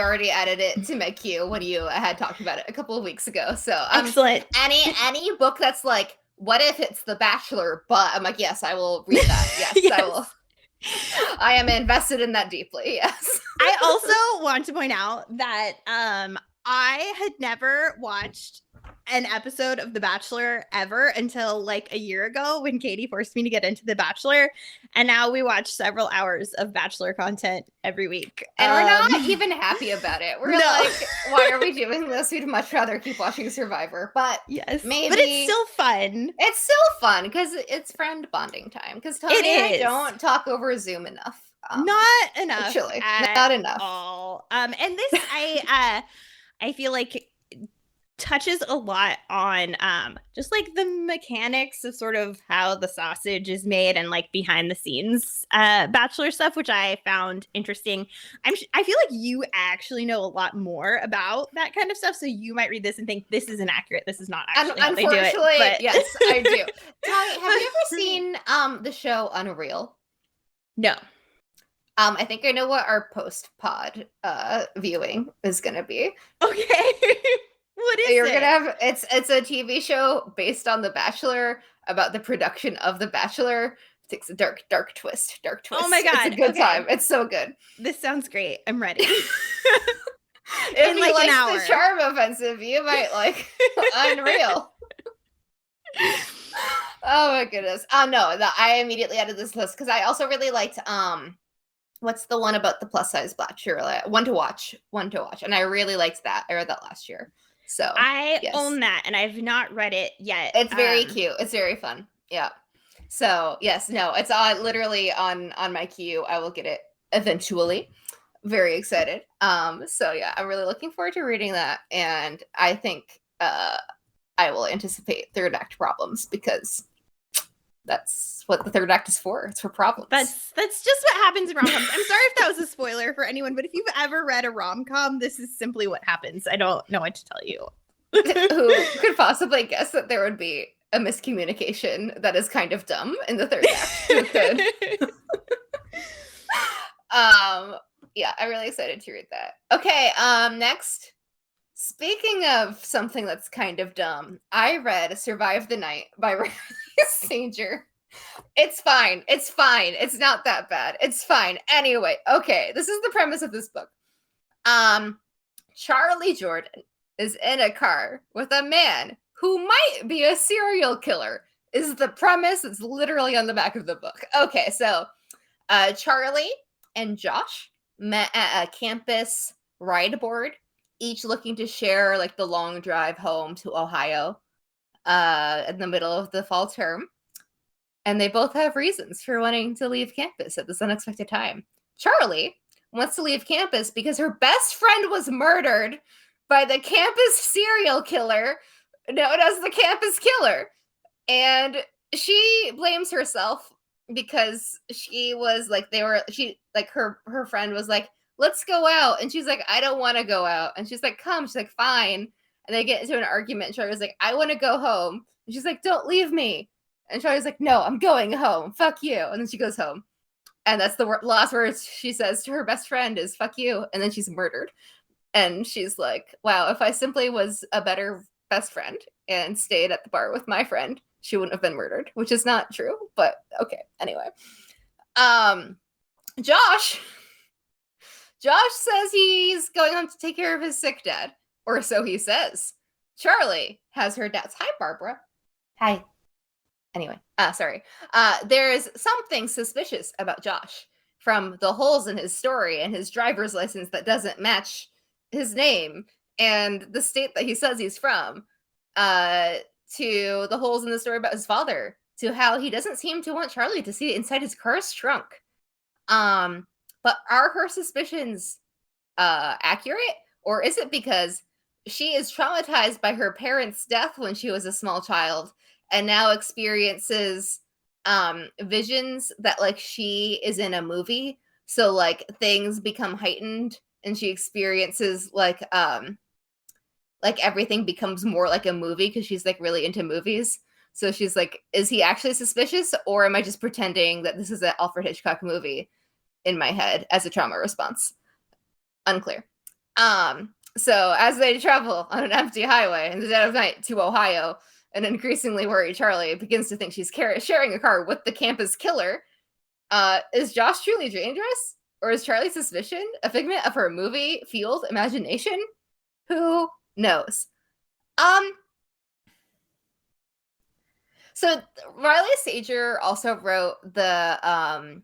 already added it to my queue when you had talked about it a couple of weeks ago. So excellent. Any book that's like, what if it's The Bachelor? But I'm like, yes, I will read that. Yes, yes. I will. I am invested in that deeply. Yes. I also want to point out that I had never watched an episode of The Bachelor ever until like a year ago when Katie forced me to get into The Bachelor. And now we watch several hours of Bachelor content every week. And we're not even happy about it. We're like, why are we doing this? We'd much rather keep watching Survivor. But yes, maybe. But it's still fun. It's still fun because it's friend bonding time. Because Tawny and I don't talk over Zoom enough. Not enough. Actually, not enough. All. And this, I feel like touches a lot on just like the mechanics of sort of how the sausage is made and like behind the scenes Bachelor stuff, which I found interesting. I feel like you actually know a lot more about that kind of stuff, so you might read this and think this is inaccurate. This is not actually how they do it. But... yes, I do. Tawny, have you ever seen the show Unreal? No. I think I know what our post-pod viewing is going to be. Okay. What is You're gonna have it's a TV show based on The Bachelor about the production of The Bachelor. It takes a dark twist. Oh my god, it's a good time. It's so good. This sounds great. I'm ready. If you like the Charm Offensive, you might like Unreal. Oh my goodness. No, I immediately added this list because I also really liked what's the one about the plus size Bachelor? One to watch, and I really liked that. I read that last year. So I own that and I've not read it yet. It's very cute. It's very fun. Yeah. So yes, no, it's literally on my queue. I will get it eventually. Very excited. So yeah, I'm really looking forward to reading that. And I think I will anticipate third act problems because that's what the third act is for. It's for problems. That's just what happens in rom-coms. I'm sorry if that was a spoiler for anyone, but if you've ever read a rom-com, this is simply what happens. I don't know what to tell you. Who could possibly guess that there would be a miscommunication that is kind of dumb in the third act? Who could? Yeah, I'm really excited to read that. Okay, next. Speaking of something that's kind of dumb, I read Survive the Night by Riley Sanger. It's fine. It's fine. It's not that bad. It's fine. Anyway, okay, this is the premise of this book. Charlie Jordan is in a car with a man who might be a serial killer, is the premise. It's literally on the back of the book. Okay, so Charlie and Josh met at a campus ride board, each looking to share like the long drive home to Ohio in the middle of the fall term. And they both have reasons for wanting to leave campus at this unexpected time. Charlie wants to leave campus because her best friend was murdered by the campus serial killer known as the Campus Killer. And she blames herself because she was like, her friend was like, let's go out. And she's like, I don't want to go out. And she's like, come. She's like, fine. And they get into an argument. And Charlie was like, I want to go home. And she's like, don't leave me. And Charlie's like, no, I'm going home. Fuck you. And then she goes home. And that's the last words she says to her best friend is fuck you. And then she's murdered. And she's like, wow, if I simply was a better best friend and stayed at the bar with my friend, she wouldn't have been murdered, which is not true, but okay. Anyway. Josh says he's going on to take care of his sick dad, or so he says. Charlie has her dad's, hi, Barbara. Hi. Anyway, sorry. There's something suspicious about Josh from the holes in his story and his driver's license that doesn't match his name and the state that he says he's from, to the holes in the story about his father, to how he doesn't seem to want Charlie to see inside his car's trunk. But are her suspicions accurate? Or is it because she is traumatized by her parents' death when she was a small child and now experiences visions that like she is in a movie? So like things become heightened and she experiences like everything becomes more like a movie because she's like really into movies. So she's like, is he actually suspicious, or am I just pretending that this is an Alfred Hitchcock movie in my head as a trauma response? Unclear. So as they travel on an empty highway in the dead of night to Ohio, an increasingly worried Charlie begins to think she's sharing a car with the campus killer. Is Josh truly dangerous? Or is Charlie's suspicion a figment of her movie-fueled imagination? Who knows? So Riley Sager also wrote the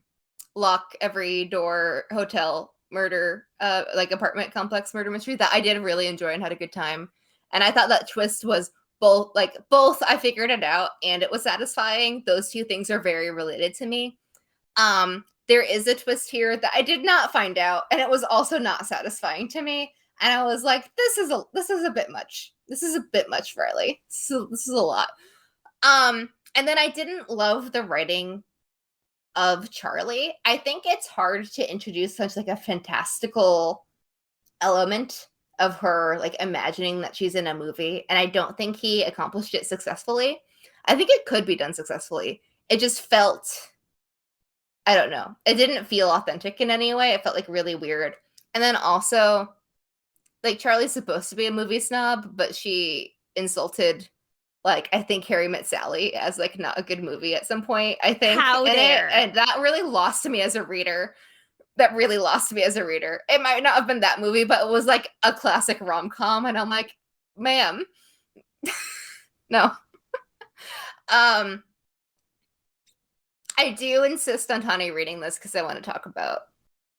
Lock Every Door Hotel murder, like apartment complex murder mystery that I did really enjoy and had a good time. And I thought that twist was both I figured it out and it was satisfying. Those two things are very related to me. There is a twist here that I did not find out, and it was also not satisfying to me. And I was like, this is a bit much. This is a bit much, Riley. This is a lot. And then I didn't love the writing of Charlie. I think it's hard to introduce such like a fantastical element of her like imagining that she's in a movie, and I don't think he accomplished it successfully. I think it could be done successfully. It just felt, I don't know, it didn't feel authentic in any way. It felt like really weird. And then also, like, Charlie's supposed to be a movie snob, but she insulted, like, I think Harry Met Sally as like not a good movie at some point, I think. How dare. And that really lost me as a reader. It might not have been that movie, but it was like a classic rom-com, and I'm like, ma'am. No. I do insist on Tawny reading this because I want to talk about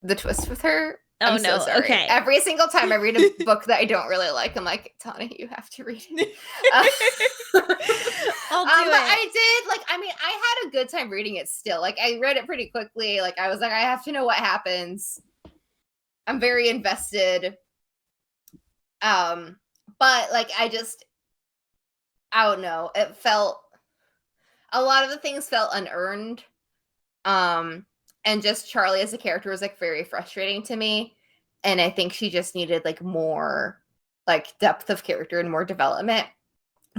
the twist with her. Oh, no. So sorry. Okay. Every single time I read a book that I don't really like, I'm like, Tawny, you have to read it. I'll do it. But I did, like, I mean, I had a good time reading it still. Like, I read it pretty quickly. Like, I was like, I have to know what happens. I'm very invested. But, like, I don't know. It felt, a lot of the things felt unearned. And just Charlie as a character was like very frustrating to me. And I think she just needed like more like depth of character and more development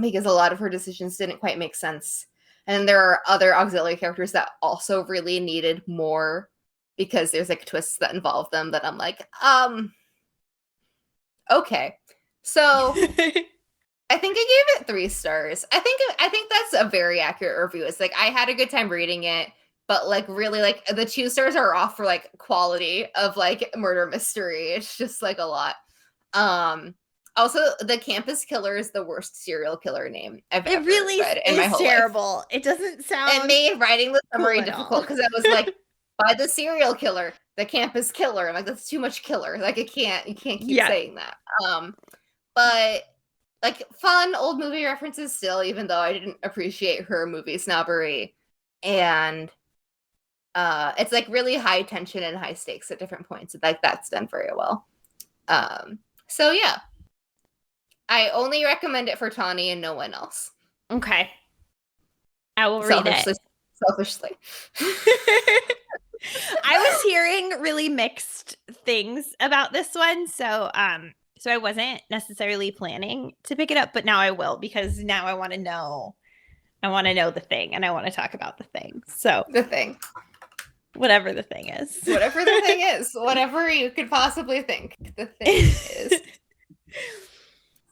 because a lot of her decisions didn't quite make sense. And there are other auxiliary characters that also really needed more because there's like twists that involve them that I'm like, okay. So I think I gave it 3 stars. I think that's a very accurate review. It's like, I had a good time reading it. But, like, really, like, the 2 stars are off for, like, quality of, like, murder mystery. It's just, like, a lot. Also, the campus killer is the worst serial killer name I've ever read in my whole terrible. Life. It doesn't sound. It made writing the summary cool difficult because I was like, by the serial killer, the campus killer. I'm like, that's too much killer. Like, you can't keep saying that. But, like, fun old movie references still, even though I didn't appreciate her movie snobbery. And it's like really high tension and high stakes at different points. Like that's done very well. So yeah, I only recommend it for Tawny and no one else. Okay, I will read it. Selfishly. I was hearing really mixed things about this one, so I wasn't necessarily planning to pick it up, but now I will because now I want to know. I want to know the thing, and I want to talk about the thing. So the thing. Whatever the thing is. Whatever the thing is. Whatever you could possibly think the thing is.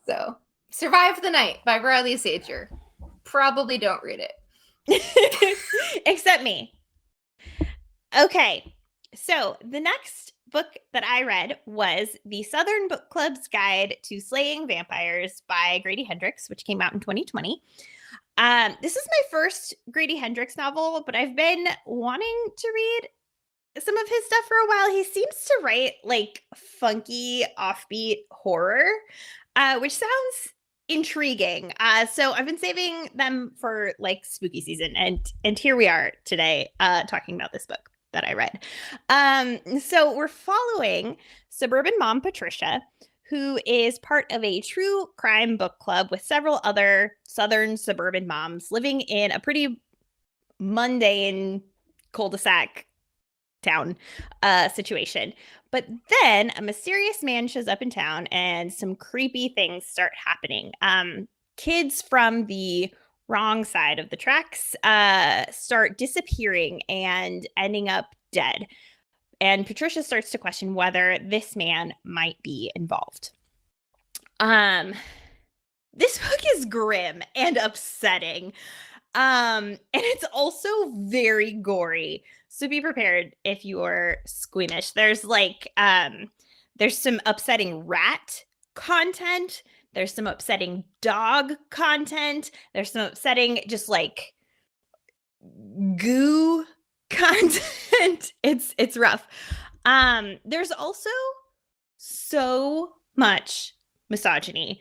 So, Survive the Night by Riley Sager. Probably don't read it. Except me. Okay, so the next book that I read was The Southern Book Club's Guide to Slaying Vampires by Grady Hendrix, which came out in 2020. This is my first Grady Hendrix novel, but I've been wanting to read some of his stuff for a while. He seems to write like funky, offbeat horror, which sounds intriguing. So I've been saving them for like spooky season, and here we are today talking about this book that I read. So we're following suburban mom Patricia, who is part of a true crime book club with several other southern suburban moms living in a pretty mundane cul-de-sac town situation. But then a mysterious man shows up in town and some creepy things start happening. Kids from the wrong side of the tracks start disappearing and ending up dead. And Patricia starts to question whether this man might be involved. This book is grim and upsetting. And it's also very gory. So be prepared if you're squeamish. There's like, there's some upsetting rat content. There's some upsetting dog content. There's some upsetting just like goo content. It's rough. There's also so much misogyny,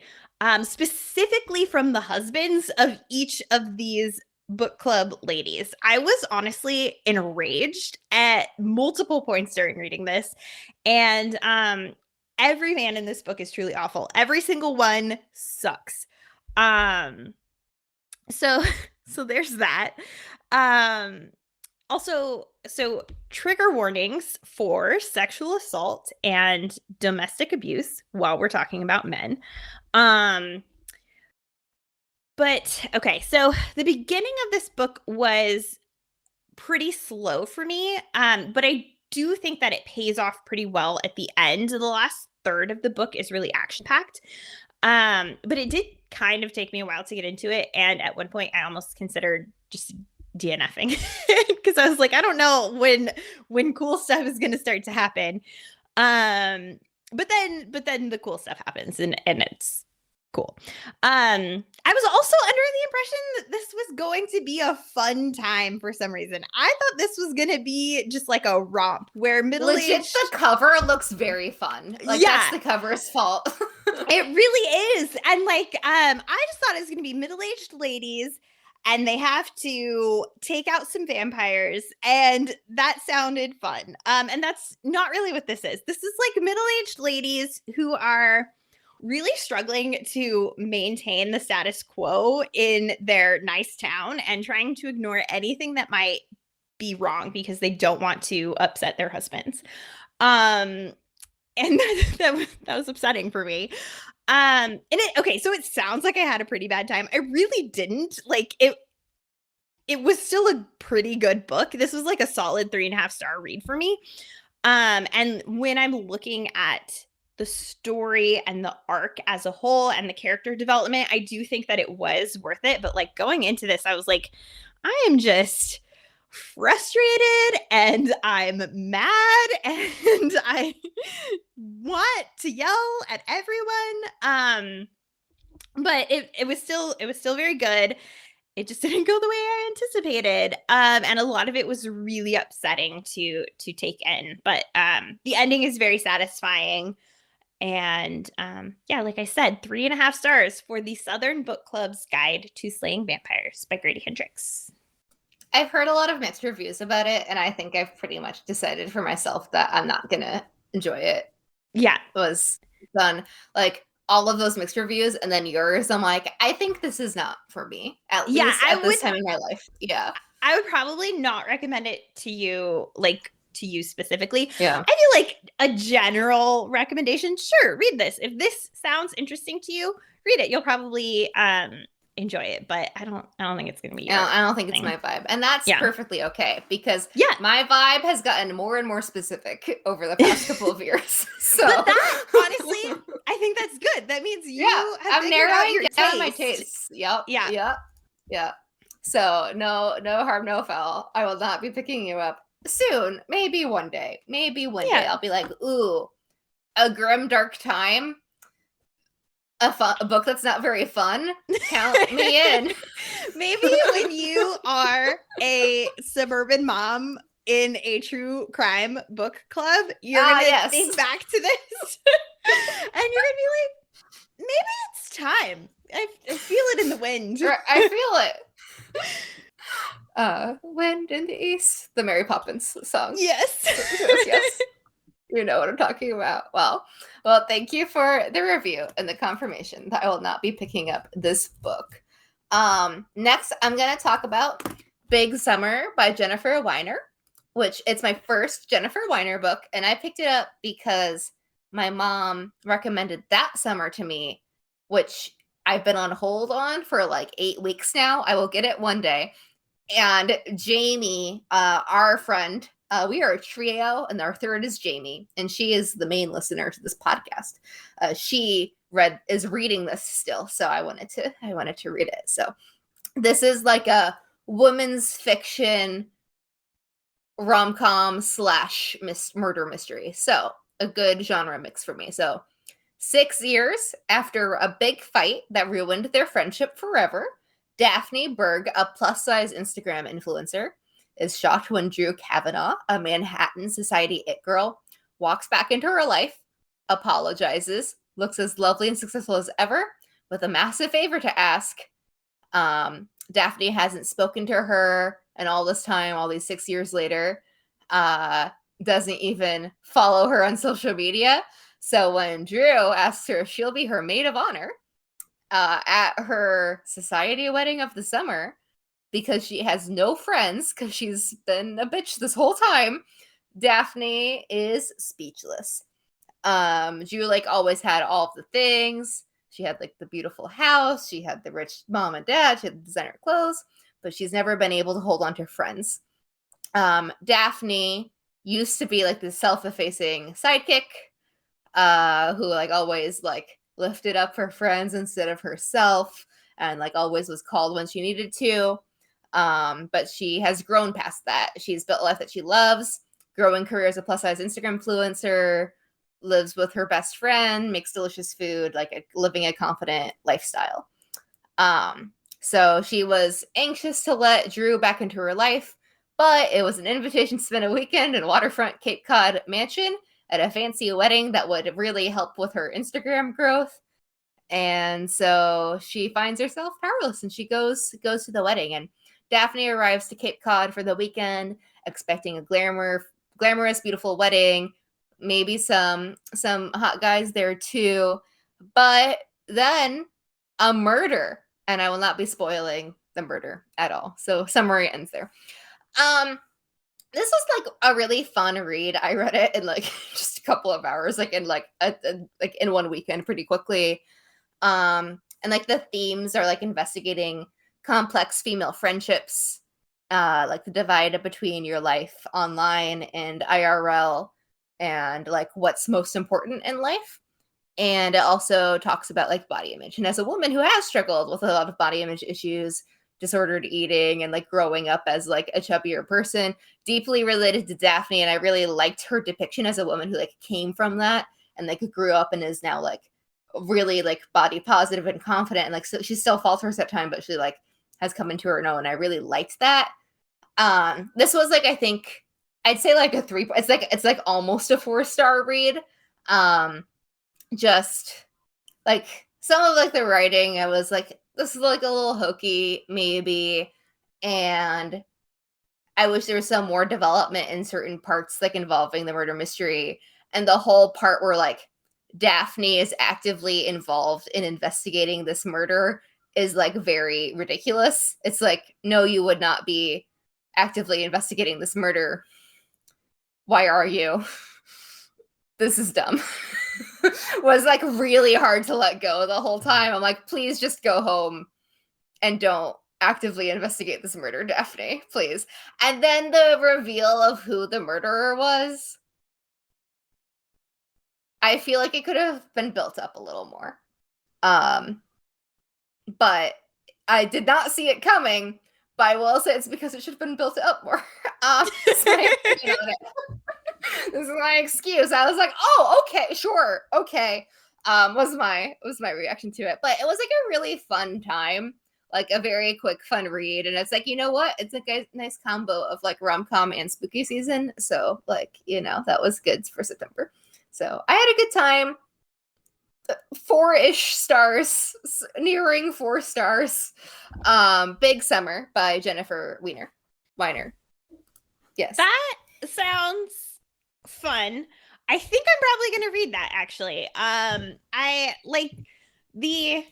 specifically from the husbands of each of these book club ladies. I was honestly enraged at multiple points during reading this. And every man in this book is truly awful. Every single one sucks. So there's that. Also, so trigger warnings for sexual assault and domestic abuse while we're talking about men. But okay, so the beginning of this book was pretty slow for me, but I do think that it pays off pretty well at the end. The last third of the book is really action-packed, but it did kind of take me a while to get into it, and at one point I almost considered just DNFing because I was like, I don't know when cool stuff is going to start to happen. But then the cool stuff happens and it's cool. I was also under the impression that this was going to be a fun time for some reason. I thought this was going to be just like a romp where middle-aged... Legit, the cover looks very fun. Like, yeah. That's the cover's fault. It really is. And like, I just thought it was going to be middle-aged ladies and they have to take out some vampires, and that sounded fun. And that's not really what this is. This is like middle-aged ladies who are really struggling to maintain the status quo in their nice town and trying to ignore anything that might be wrong because they don't want to upset their husbands. And that was upsetting for me. And so it sounds like I had a pretty bad time. I really didn't. Like, it was still a pretty good book. This was like a solid 3.5-star read for me. And when I'm looking at the story and the arc as a whole and the character development, I do think that it was worth it. But like going into this, I was like, I am just frustrated and I'm mad and I want to yell at everyone. But it was still very good. It just didn't go the way I anticipated. And a lot of it was really upsetting to take in. But the ending is very satisfying. And like I said, 3.5 stars for the Southern Book Club's Guide to Slaying Vampires by Grady Hendrix. I've heard a lot of mixed reviews about it, and I think I've pretty much decided for myself that I'm not gonna enjoy it. Yeah. It was done. Like, all of those mixed reviews and then yours, I'm like, I think this is not for me, at least at this time in my life. Yeah. I would probably not recommend it to you, like, to you specifically. Yeah. I feel like a general recommendation, sure, read this. If this sounds interesting to you, read it. You'll probably enjoy it, but I don't think it's gonna be I don't think it's my vibe, and that's perfectly okay because my vibe has gotten more and more specific over the past couple of years. So but that honestly, I think that's good. That means you have I'm figured out your down my taste. tastes. Yep. Yeah. So no harm, no foul. I will not be picking you up soon. Maybe one day. Maybe one day I'll be like, ooh, a grim dark time. A book that's not very fun. Count me in. Maybe when you are a suburban mom in a true crime book club, you're gonna think back to this and you're gonna be like, maybe it's time. I feel it in the wind. I feel it. Wind in the East, the Mary Poppins song. Yes. Yes. You know what I'm talking about. Well, thank you for the review and the confirmation that I will not be picking up this book. Next, I'm going to talk about Big Summer by Jennifer Weiner, which it's my first Jennifer Weiner book, and I picked it up because my mom recommended that summer to me, which I've been on hold on for like 8 weeks now. I will get it one day. And Jamie, our friend, we are a trio, and our third is Jamie, and she is the main listener to this podcast. She is reading this still, so I wanted to read it. So this is like a women's fiction rom-com / murder mystery. So a good genre mix for me. So 6 years after a big fight that ruined their friendship forever, Daphne Berg, a plus-size Instagram influencer, is shocked when Drew Kavanaugh, a Manhattan society it girl, walks back into her life, apologizes, looks as lovely and successful as ever, with a massive favor to ask. Daphne hasn't spoken to her, and all this time, all these 6 years later, doesn't even follow her on social media. So when Drew asks her if she'll be her maid of honor at her society wedding of the summer, because she has no friends, because she's been a bitch this whole time, Daphne is speechless. Drew like always had all of the things. She had like the beautiful house. She had the rich mom and dad. She had the designer clothes, but she's never been able to hold on to friends. Daphne used to be like this self-effacing sidekick who like always like lifted up her friends instead of herself, and like always was called when she needed to. But she has grown past that. She's built a life that she loves, growing career as a plus-size Instagram influencer, lives with her best friend, makes delicious food, like living a confident lifestyle. So she was anxious to let Drew back into her life, but it was an invitation to spend a weekend in waterfront Cape Cod mansion at a fancy wedding that would really help with her Instagram growth. And so she finds herself powerless, and she goes to the wedding. And Daphne arrives to Cape Cod for the weekend, expecting a glamorous, beautiful wedding, maybe some hot guys there too. But then a murder, and I will not be spoiling the murder at all. So summary ends there. This was like a really fun read. I read it in like just a couple of hours, like in in one weekend, pretty quickly. And like the themes are like investigating complex female friendships, like the divide between your life online and IRL, and like what's most important in life. And it also talks about like body image. And as a woman who has struggled with a lot of body image issues, disordered eating, and like growing up as like a chubbier person, deeply related to Daphne. And I really liked her depiction as a woman who like came from that and like grew up and is now like really like body positive and confident, and like so she still falters at time, but she like has come into her own. I really liked that. This was like, I think I'd say like a 3. It's like almost a 4-star read. Just like some of like the writing, I was like, this is like a little hokey maybe, and I wish there was some more development in certain parts like involving the murder mystery, and the whole part where like Daphne is actively involved in investigating this murder is like very ridiculous. It's like, no, you would not be actively investigating this murder. Why are you? This is dumb. Was like really hard to let go the whole time. I'm like, please just go home and don't actively investigate this murder, Daphne, please. And then the reveal of who the murderer was, I feel like it could have been built up a little more. But I did not see it coming, but I will say it's because it should have been built up more. This is my excuse. I was like, oh, okay, sure, okay. Was my reaction to it. But it was like a really fun time, like a very quick, fun read. And it's like, you know what? It's like a nice combo of like rom-com and spooky season. So like, that was good for September. So I had a good time. 4-ish stars, nearing 4 stars. Big Summer by Jennifer Weiner. Yes. That sounds fun. I think I'm probably going to read that, actually. I like the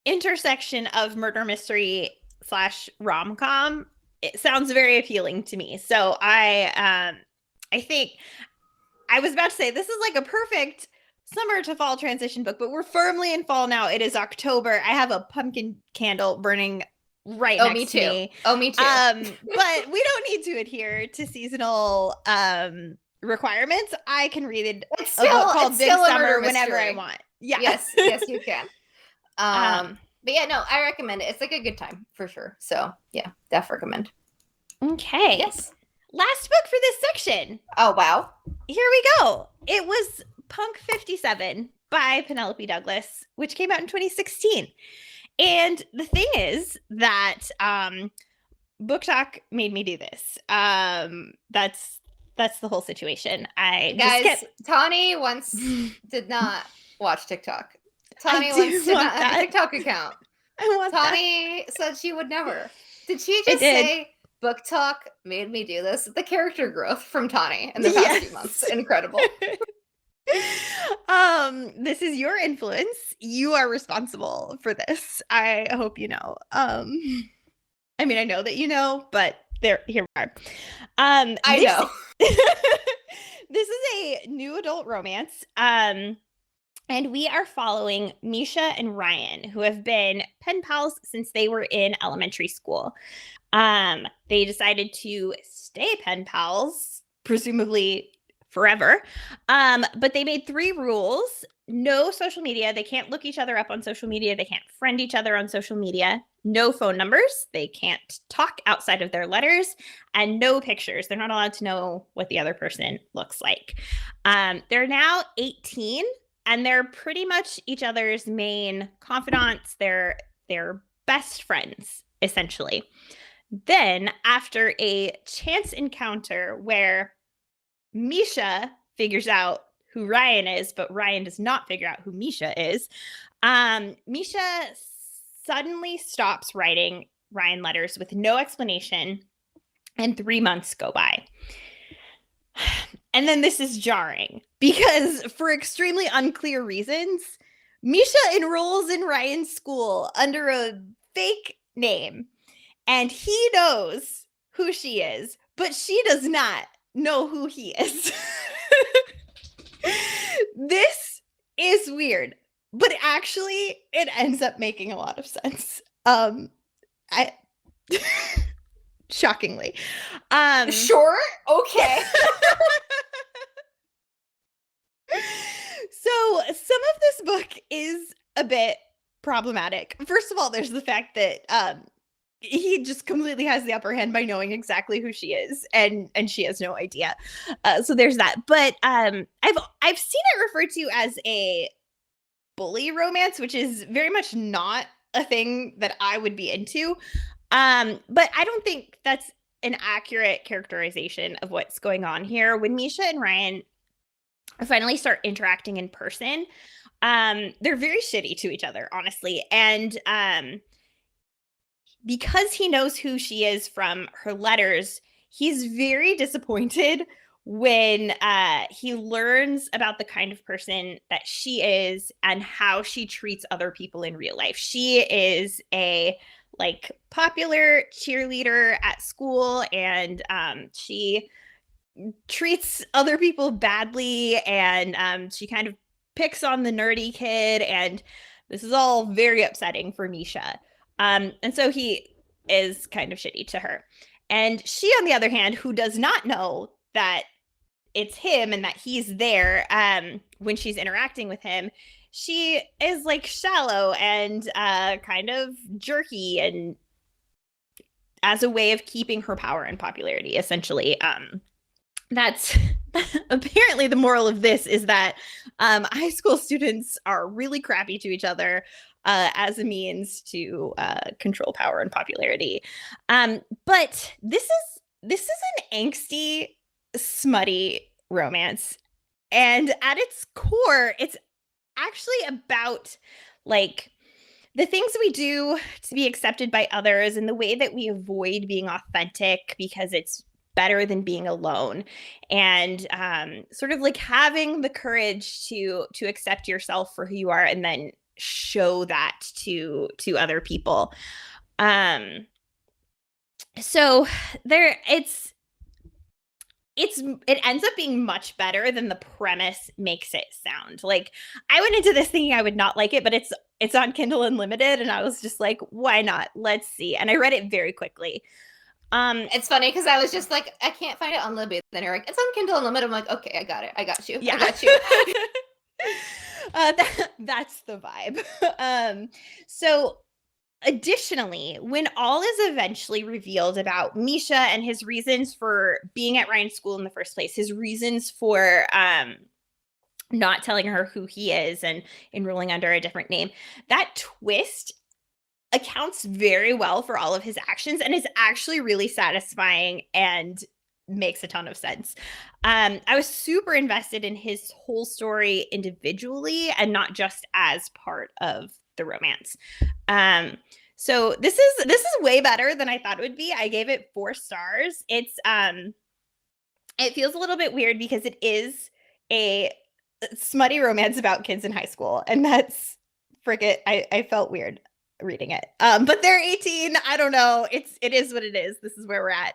intersection of murder mystery / rom-com. It sounds very appealing to me. So I think I was about to say this is like a perfect summer to fall transition book, but we're firmly in fall now. It is October. I have a pumpkin candle burning right next to me. Oh, me too. But we don't need to adhere to seasonal requirements. I can read a book called Big Summer whenever I want. Yeah. Yes, you can. But yeah, no, I recommend it. It's like a good time for sure. So yeah, def recommend. Okay. Yes. Last book for this section. Oh, wow. Here we go. It was Punk 57 by Penelope Douglas, which came out in 2016. And the thing is that Book Talk made me do this. That's the whole situation. Tawny once did not watch TikTok. Tawny once did not have a TikTok account. Tawny said she would never. Did she just say Book Talk made me do this? The character growth from Tawny in the past few months. Incredible. This is your influence. You are responsible for this. I hope you know. I mean, I know that you know, but here we are. I know. This is a new adult romance. And we are following Misha and Ryan, who have been pen pals since they were in elementary school. They decided to stay pen pals, presumably forever. But they made 3 rules. No social media. They can't look each other up on social media. They can't friend each other on social media. No phone numbers. They can't talk outside of their letters. And no pictures. They're not allowed to know what the other person looks like. They're now 18, and they're pretty much each other's main confidants. They're best friends, essentially. Then, after a chance encounter where Misha figures out who Ryan is, but Ryan does not figure out who Misha is, Misha suddenly stops writing Ryan letters with no explanation, and 3 months go by. And then this is jarring because for extremely unclear reasons, Misha enrolls in Ryan's school under a fake name, and he knows who she is, but she does not know who he is. This is weird, but actually it ends up making a lot of sense. Shockingly. Sure. Okay. So some of this book is a bit problematic. First of all, there's the fact that he just completely has the upper hand by knowing exactly who she is, and she has no idea. So there's that. But I've seen it referred to as a bully romance, which is very much not a thing that I would be into. But I don't think that's an accurate characterization of what's going on here. When Misha and Ryan finally start interacting in person, they're very shitty to each other, honestly. And because he knows who she is from her letters, he's very disappointed when he learns about the kind of person that she is and how she treats other people in real life. She is a popular cheerleader at school, and she treats other people badly, and she kind of picks on the nerdy kid, and this is all very upsetting for Misha. And so he is kind of shitty to her. And she, on the other hand, who does not know that it's him and that he's there when she's interacting with him, she is like shallow and kind of jerky, and as a way of keeping her power and popularity, essentially. That's apparently the moral of this, is that high school students are really crappy to each other as a means to control power and popularity. But this is an angsty, smutty romance, and at its core, it's actually about like the things we do to be accepted by others and the way that we avoid being authentic because it's better than being alone, and sort of like having the courage to accept yourself for who you are and then show that to other people. So there, it ends up being much better than the premise makes it sound. Like, I went into this thinking I would not like it, but it's on Kindle Unlimited, and I was just like, why not? Let's see. And I read it very quickly. It's funny because I was just like, I can't find it unlimited. Then you're like, it's on Kindle Unlimited. I'm like, okay, I got it. I got you. Yeah. I got you. That's the vibe. So additionally, when all is eventually revealed about Misha and his reasons for being at Ryan's school in the first place, his reasons for not telling her who he is and enrolling under a different name, that twist accounts very well for all of his actions and is actually really satisfying and makes a ton of sense. I was super invested in his whole story individually and not just as part of the romance. So this is way better than I thought it would be. I gave it 4 stars. It feels a little bit weird because it is a smutty romance about kids in high school, and that's I felt weird reading it. But they're 18. I don't know. It is what it is. This is where we're at.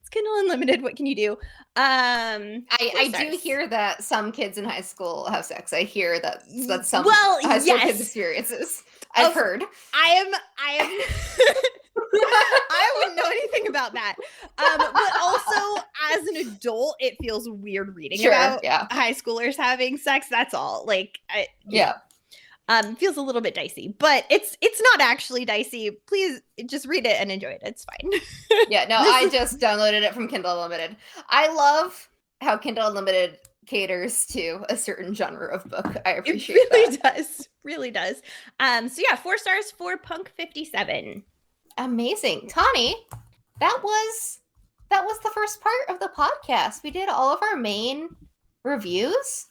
It's Kindle Unlimited. What can you do? I do hear that some kids in high school have sex. I hear that some high school kids' experiences. I've heard. I am I wouldn't know anything about that. But also, as an adult, it feels weird reading about high schoolers having sex. That's all. Like, feels a little bit dicey, but it's not actually dicey. Please just read it and enjoy it. It's fine. I just downloaded it from Kindle Unlimited. I love how Kindle Unlimited caters to a certain genre of book. I appreciate it. Really does. So yeah, 4 stars for Punk 57. Amazing. Tawny, that was the first part of the podcast. We did all of our main reviews.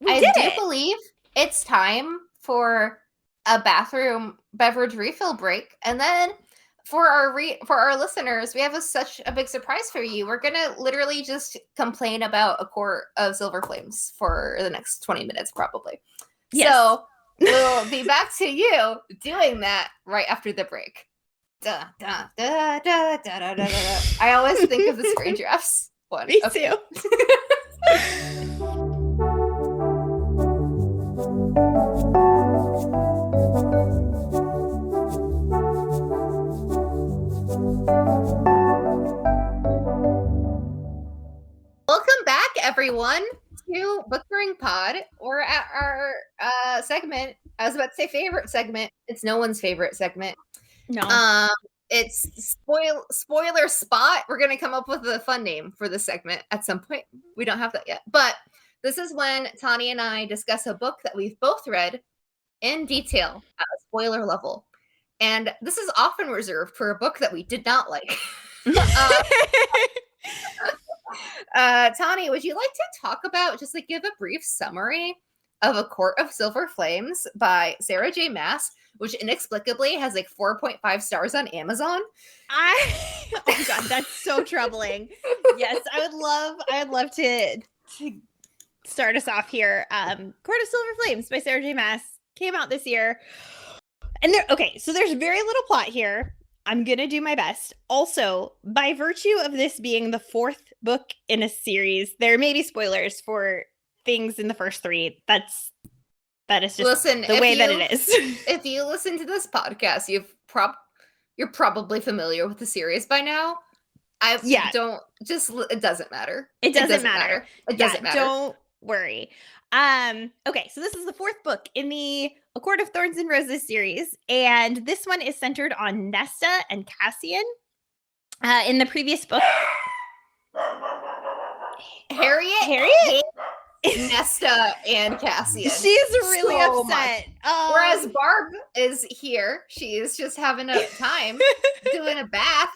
I do believe it's time for a bathroom beverage refill break, and then for our listeners, we have such a big surprise for you. We're gonna literally just complain about a quart of Silver Flames for the next 20 minutes, probably. Yes. So we'll be back to you doing that right after the break. Da, da, da, da, da, da, da, da. I always think of the Screen Drafts one. Me too. Welcome back, everyone, to Book During Pod. We're at our segment. I was about to say favorite segment. It's no one's favorite segment. No. It's spoiler spot. We're gonna come up with a fun name for this segment at some point. We don't have that yet, but this is when Tawny and I discuss a book that we've both read in detail at a spoiler level, and this is often reserved for a book that we did not like. Tawny, would you like to talk about, just like give a brief summary of A Court of Silver Flames by Sarah J. Maas, which inexplicably has like 4.5 stars on Amazon? Oh god, that's so troubling. Yes, I would love to start us off here. Court of Silver Flames by Sarah J. Maas came out this year. And so there's very little plot here. I'm going to do my best. Also, by virtue of this being the 4th book in a series, there may be spoilers for things in the first 3. That is just the way that it is. If you listen to this podcast, you're probably familiar with the series by now. It doesn't matter. It doesn't matter. Don't worry. Okay, so this is the fourth book in the A Court of Thorns and Roses series, and this one is centered on Nesta and Cassian. In the previous book, Harriet Nesta and Cassian. She's really upset. Whereas Barb is here. She is just having a time doing a bath.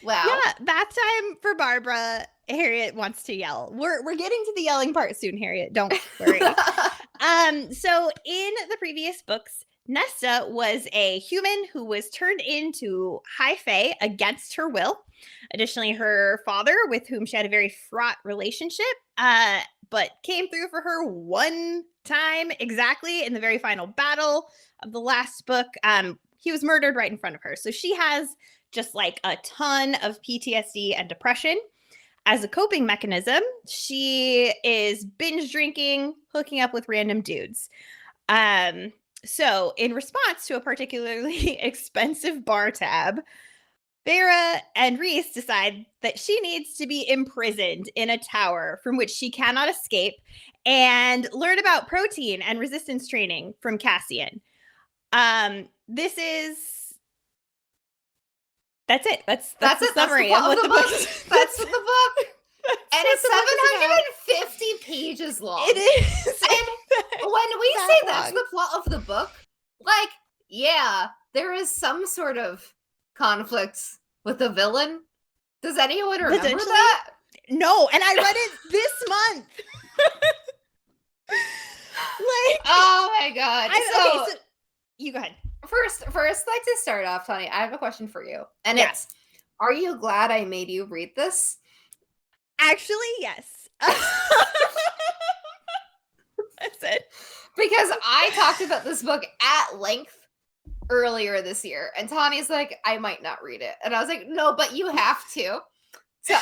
Wow. Yeah, bath time for Barbara. Harriet wants to yell. We're getting to the yelling part soon, Harriet. Don't worry. So in the previous books, Nesta was a human who was turned into High Fae against her will. Additionally, her father, with whom she had a very fraught relationship, but came through for her one time exactly in the very final battle of the last book. He was murdered right in front of her. So she has just like a ton of PTSD and depression. As a coping mechanism, she is binge drinking, hooking up with random dudes. So in response to a particularly expensive bar tab, Farah and Rhys decide that she needs to be imprisoned in a tower from which she cannot escape and learn about protein and resistance training from Cassian. That's it. That's the summary of what the book. That's the book. And it's 750 pages long. It is. And when we say that's the plot of the book, like, yeah, there is some sort of conflict with the villain. Does anyone remember that? No, and I read it this month. Oh my god. So you go ahead. First, like to start off, Tawny, I have a question for you. And it's, are you glad I made you read this? Actually, yes. That's it. Because I talked about this book at length earlier this year, and Tawny's like, I might not read it. And I was like, no, but you have to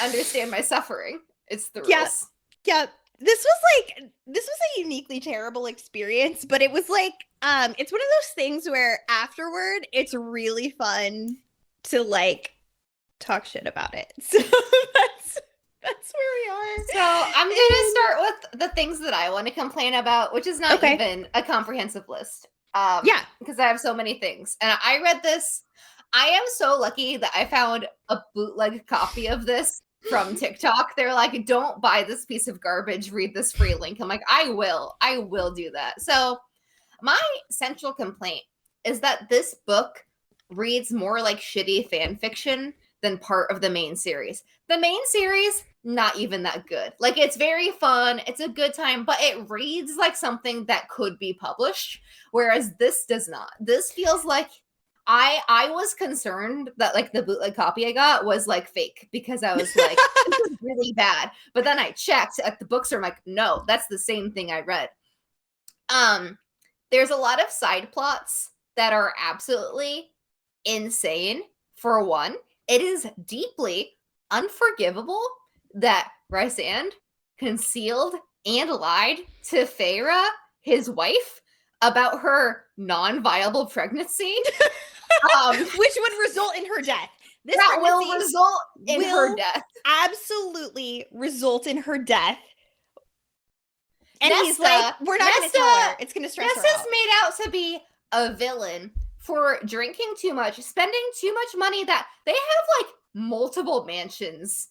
understand my suffering. It's the rules. Yeah. This was a uniquely terrible experience, but it was like, it's one of those things where afterward, it's really fun to like talk shit about it. So that's where we are. So I'm going to start with the things that I want to complain about, which is not even a comprehensive list. Because I have so many things. And I read this. I am so lucky that I found a bootleg copy of this from TikTok. They're like, don't buy this piece of garbage, read this free link. I'm like, I will do that. So my central complaint is that this book reads more like shitty fan fiction than part of the main series. The main series, not even that good. Like, it's very fun, it's a good time, but it reads like something that could be published, whereas this does not. This feels like I was concerned that like the bootleg copy I got was like fake, because I was like, this is really bad. But then I checked at the bookstore, I'm like, no, that's the same thing I read. There's a lot of side plots that are absolutely insane. For one, it is deeply unforgivable that Rysand concealed and lied to Farah, his wife, about her non-viable pregnancy. Which would result in her death. This will result in her death. Absolutely result in her death. And Nesta, he's like, we're not going to tell her. It's going to stress her out. Nesta's made out to be a villain for drinking too much, spending too much money, that they have like multiple mansions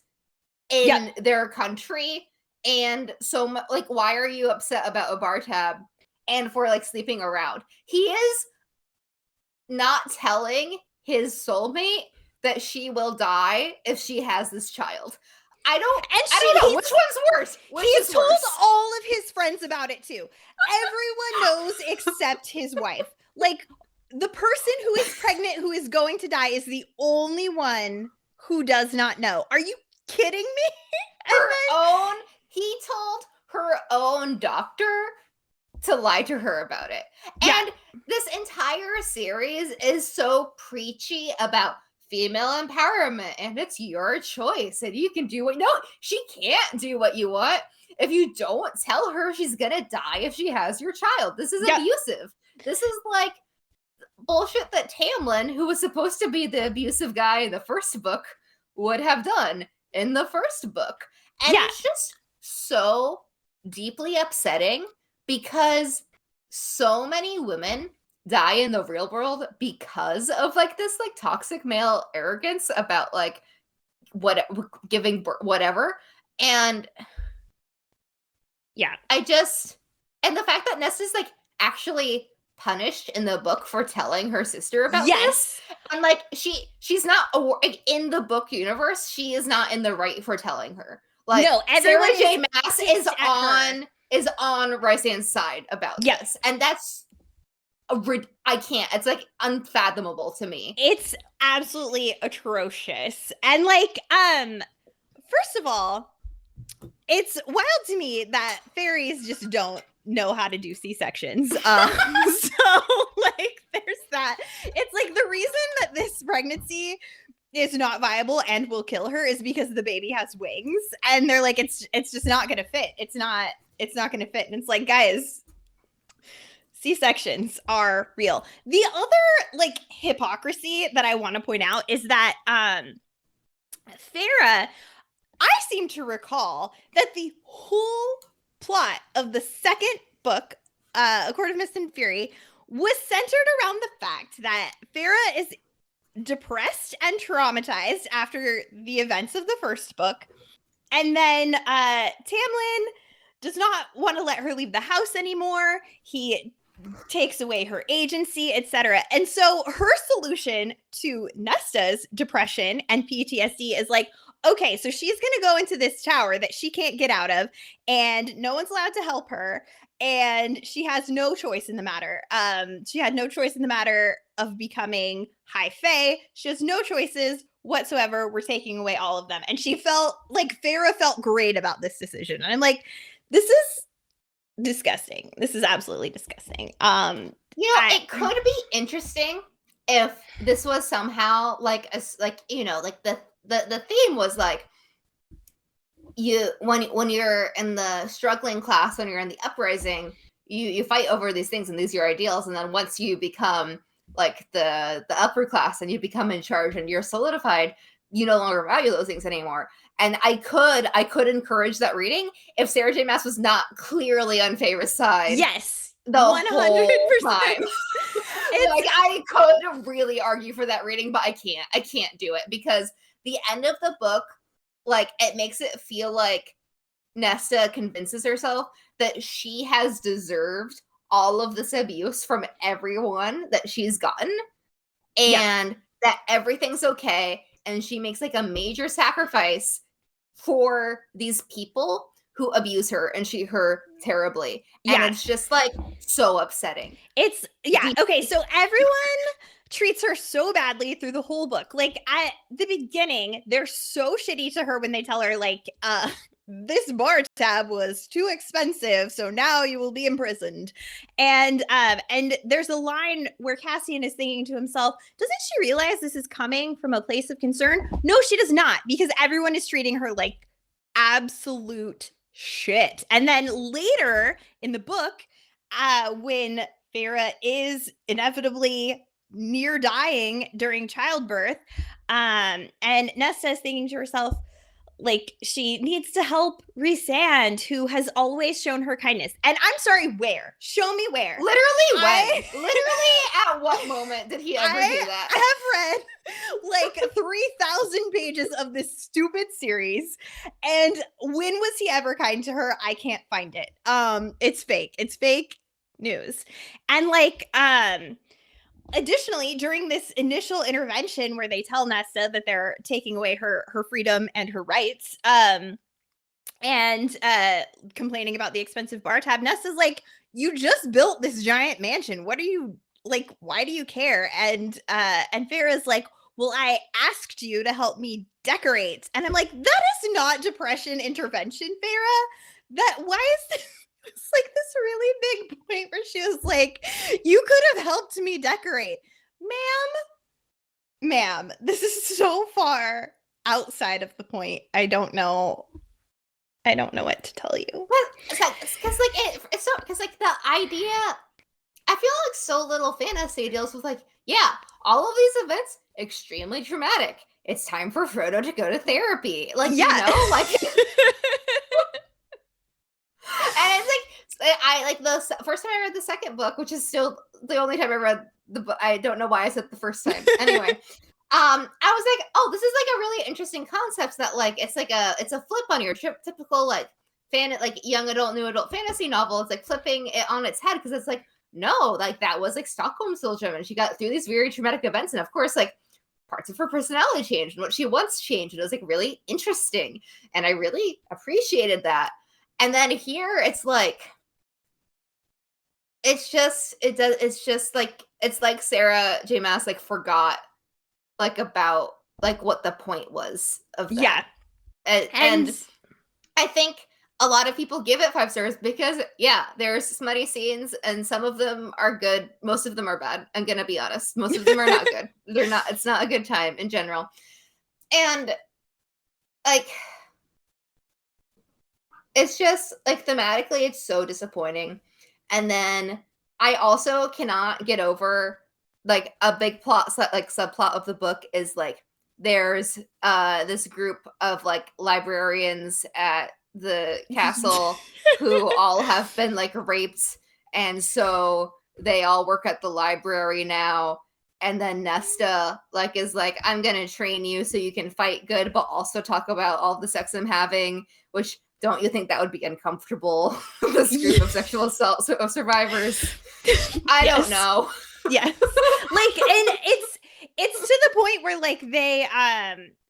in their country. And so like, why are you upset about a bar tab and for like sleeping around? He is not telling his soulmate that she will die if she has this child. I don't know which one's worse. He's told all of his friends about it too. Everyone knows except his wife. Like, the person who is pregnant, who is going to die, is the only one who does not know. Are you kidding me? He told her own doctor to lie to her about it. And this entire series is so preachy about female empowerment, and it's your choice, and you can do what... No, she can't do what you want. If you don't tell her, she's gonna die if she has your child. This is abusive. This is like bullshit that Tamlin, who was supposed to be the abusive guy in the first book, would have done in the first book. And it's just so deeply upsetting because so many women die in the real world because of like this like toxic male arrogance about like giving whatever. And yeah, and the fact that Nesta's like actually punished in the book for telling her sister about this, and like she's not like, in the book universe, she is not in the right for telling her. Like, no, everyone Sarah J. Maas is on Rysand's side about this, and that's I can't. It's like unfathomable to me. It's absolutely atrocious, and like, first of all, it's wild to me that fairies just don't know how to do C-sections. So like there's that. It's like the reason that this pregnancy is not viable and will kill her is because the baby has wings, and they're like, it's just not gonna fit. It's not gonna fit. And it's like, guys, C-sections are real. The other like hypocrisy that I want to point out is that Farah, I seem to recall that the whole plot of the second book, A Court of Mist and Fury, was centered around the fact that Farah is depressed and traumatized after the events of the first book. And then Tamlin does not want to let her leave the house anymore. He takes away her agency, etc. And so her solution to Nesta's depression and PTSD is like, okay, so she's going to go into this tower that she can't get out of, and no one's allowed to help her, and she has no choice in the matter. She had no choice in the matter of becoming High Fae. She has no choices whatsoever. We're taking away all of them. And she felt like Farah felt great about this decision. And I'm like, this is disgusting. This is absolutely disgusting. It could be interesting if this was somehow like the theme was like when you're in the struggling class, when you're in the uprising, you fight over these things and these are your ideals, and then once you become like the upper class and you become in charge and you're solidified, you no longer value those things anymore. And I could encourage that reading if Sarah J. Maas was not clearly on Farah's side. Yes, the 100%. whole time. Like I could really argue for that reading, but I can't do it because the end of the book, like, it makes it feel like Nesta convinces herself that she has deserved all of this abuse from everyone that she's gotten, and that everything's okay, and she makes like a major sacrifice for these people who abuse her and treat her terribly. And it's just like so upsetting. It's okay, so everyone treats her so badly through the whole book. Like at the beginning, they're so shitty to her when they tell her like this bar tab was too expensive, so now you will be imprisoned. And there's a line where Cassian is thinking to himself, doesn't she realize this is coming from a place of concern? No, she does not, because everyone is treating her like absolute shit. And then later in the book, when Farah is inevitably near dying during childbirth, and Nesta is thinking to herself, like, she needs to help Rhysand, who has always shown her kindness. And I'm sorry, where? Show me where. Literally when? Literally at what moment did he ever do that? I have read like 3,000 pages of this stupid series. And when was he ever kind to her? I can't find it. It's fake. It's fake news. And like, additionally, during this initial intervention where they tell Nesta that they're taking away her freedom and her rights, and complaining about the expensive bar tab, Nesta's like, you just built this giant mansion. What are you, like, why do you care? And Farah's like, well, I asked you to help me decorate. And I'm like, that is not depression intervention, Farah. Why is this? It's like this really big point where she was like, you could have helped me decorate. Ma'am, this is so far outside of the point. I don't know what to tell you. Because like the idea, I feel like so little fantasy deals with like, yeah, all of these events, extremely traumatic. It's time for Frodo to go to therapy. Like, you know, like... And it's like, I like the first time I read the second book, which is still the only time I read the book. I don't know why I said the first time. Anyway, I was like, oh, this is like a really interesting concept that like it's a flip on your typical like young adult, new adult fantasy novel. It's like flipping it on its head because it's like, no, like that was like Stockholm syndrome, and she got through these very traumatic events, and of course, like parts of her personality changed and what she wants changed. And it was like really interesting, and I really appreciated that. And then here, it's like. It's like Sarah J. Maas like forgot like about like what the point was of that. Yeah. And I think a lot of people give it 5 stars because there's smutty scenes and some of them are good. Most of them are bad. I'm going to be honest. Most of them are not good. It's not a good time in general. And like, it's just like thematically, it's so disappointing. And then I also cannot get over like a big plot, like subplot of the book is like there's this group of like librarians at the castle who all have been like raped, and so they all work at the library now. And then Nesta like is like, I'm gonna train you so you can fight good, but also talk about all the sex I'm having, which. Don't you think that would be uncomfortable? This group of sexual assault survivors. I don't know. Yes. Like, and it's to the point where like they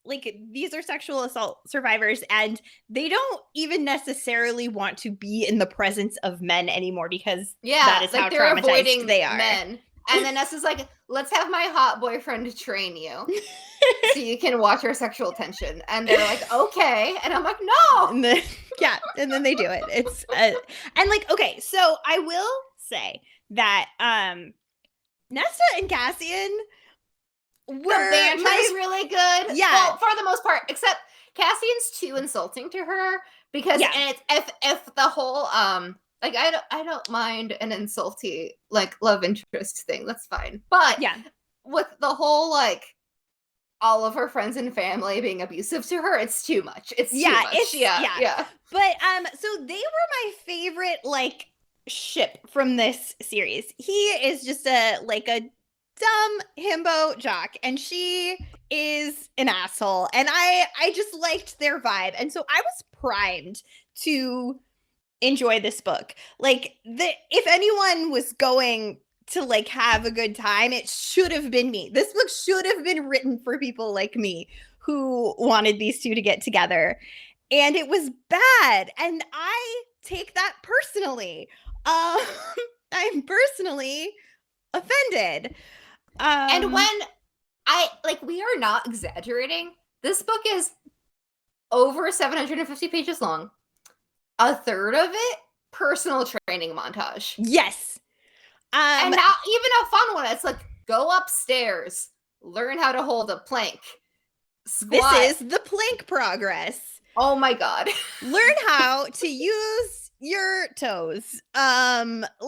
like these are sexual assault survivors and they don't even necessarily want to be in the presence of men anymore because that is like how they're traumatized they are. Men. And then Nessa's like, let's have my hot boyfriend train you so you can watch our sexual tension. And they're like, okay. And I'm like, no. And then they do it. It's and like, okay, so I will say that Nesta and Cassian were the banter is really good. Yeah. Well, for the most part, except Cassian's too insulting to her because and it's, if the whole like I don't mind an insulty like love interest thing. That's fine. But with the whole like all of her friends and family being abusive to her, it's too much. It's too much. Yeah. But so they were my favorite like ship from this series. He is just a dumb himbo jock and she is an asshole. And I just liked their vibe. And so I was primed to enjoy this book. Like if anyone was going to like have a good time, it should have been me. This book should have been written for people like me who wanted these two to get together. And it was bad. And I take that personally. I'm personally offended. And when we are not exaggerating, this book is over 750 pages long. A third of it, personal training montage. Yes. And not even a fun one. It's like, go upstairs, learn how to hold a plank. Squat. This is the plank progress. Oh my God. Learn how to use your toes. Like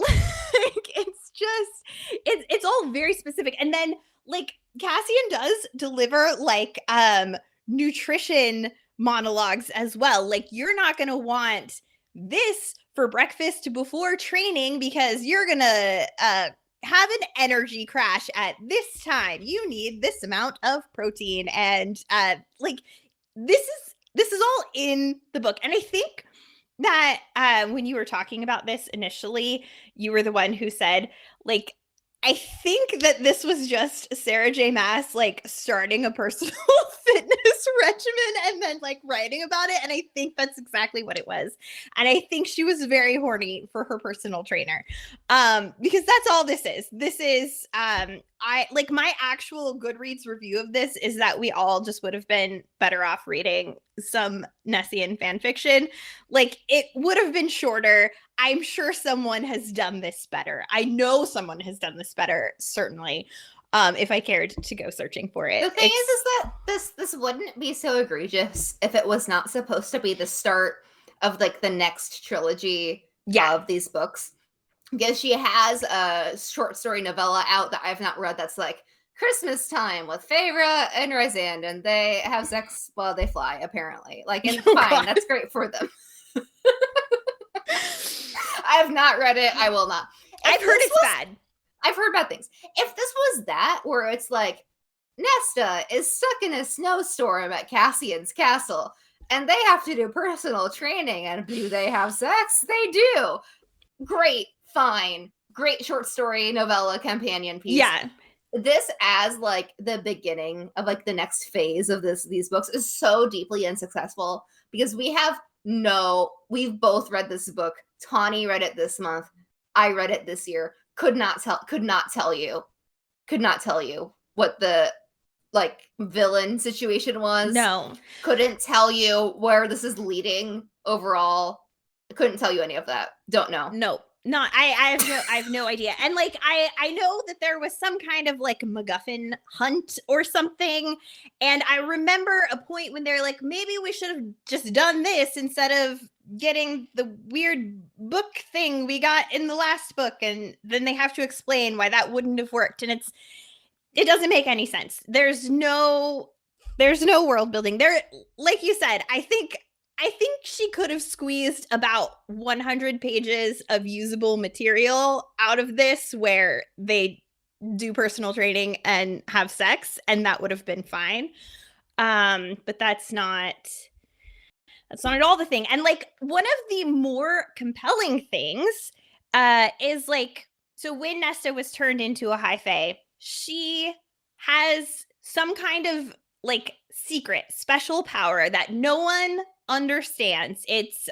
it's all very specific. And then like Cassian does deliver like nutrition monologues as well. Like you're not going to want this for breakfast before training because you're going to have an energy crash at this time. You need this amount of protein and like this is all in the book. And I think that when you were talking about this initially, you were the one who said like, I think that this was just Sarah J. Maas like starting a personal fitness regimen and then like writing about it. And I think that's exactly what it was. And I think she was very horny for her personal trainer because that's all this is. This is I like my actual Goodreads review of this is that we all just would have been better off reading some Nessian fan fiction. Like it would have been shorter. I'm sure someone has done this better. I know someone has done this better, certainly, if I cared to go searching for it. The thing is that this wouldn't be so egregious if it was not supposed to be the start of like the next trilogy of these books. Because she has a short story novella out that I've not read that's like Christmas time with Feyre and Rysand, and they have sex while they fly, apparently. Like, and fine, that's great for them. I have not read it. I will not. I've heard it's bad. I've heard bad things. If this was that, where it's like, Nesta is stuck in a snowstorm at Cassian's castle, and they have to do personal training, and do they have sex? They do. Great, fine. Great short story, novella, companion piece. Yeah. This as like the beginning of like the next phase of these books is so deeply unsuccessful because we've both read this book. Tawny read it this month. I read it this year. Could not tell you what the like villain situation was. No. Couldn't tell you where this is leading overall. Couldn't tell you any of that. Don't know. No. I have no idea. And like I know that there was some kind of like MacGuffin hunt or something. And I remember a point when they're like, maybe we should have just done this instead of getting the weird book thing we got in the last book. And then they have to explain why that wouldn't have worked. And it doesn't make any sense. There's no world building there. Like you said, I think she could have squeezed about 100 pages of usable material out of this where they do personal training and have sex, and that would have been fine. But that's not at all the thing. And like one of the more compelling things is like, so when Nesta was turned into a High Fae, she has some kind of like secret special power that no one understands. It's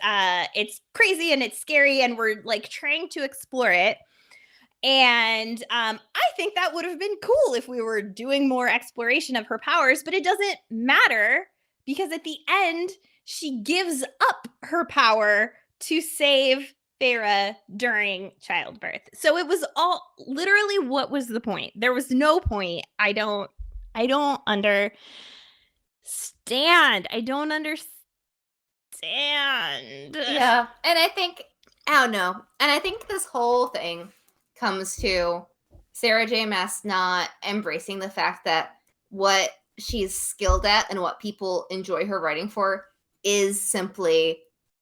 crazy and it's scary, and we're like trying to explore it. And I think that would have been cool if we were doing more exploration of her powers, but it doesn't matter because at the end she gives up her power to save Farah during childbirth. So it was all literally, what was the point? There was no point. I don't understand. Yeah. And I don't know. And I think this whole thing comes to Sarah J. Maas not embracing the fact that what she's skilled at and what people enjoy her writing for is simply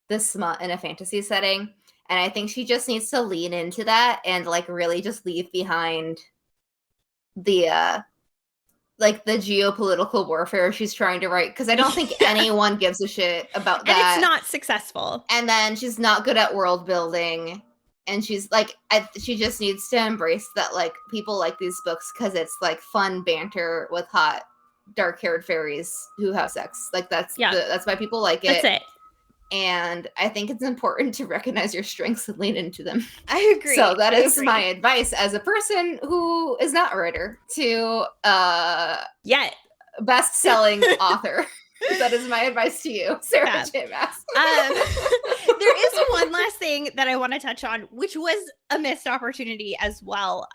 the smut in a fantasy setting. And I think she just needs to lean into that and like really just leave behind the like the geopolitical warfare she's trying to write, because I don't think anyone gives a shit about that. And it's not successful. And then she's not good at world building, and she's like, she just needs to embrace that like people like these books because it's like fun banter with hot dark-haired fairies who have sex. Like that's why people like it. That's it. And I think it's important to recognize your strengths and lean into them. I agree. So that is my advice as a person who is not a writer to best-selling author. That is my advice to you, Sarah J. Maas. There is one last thing that I want to touch on, which was a missed opportunity as well.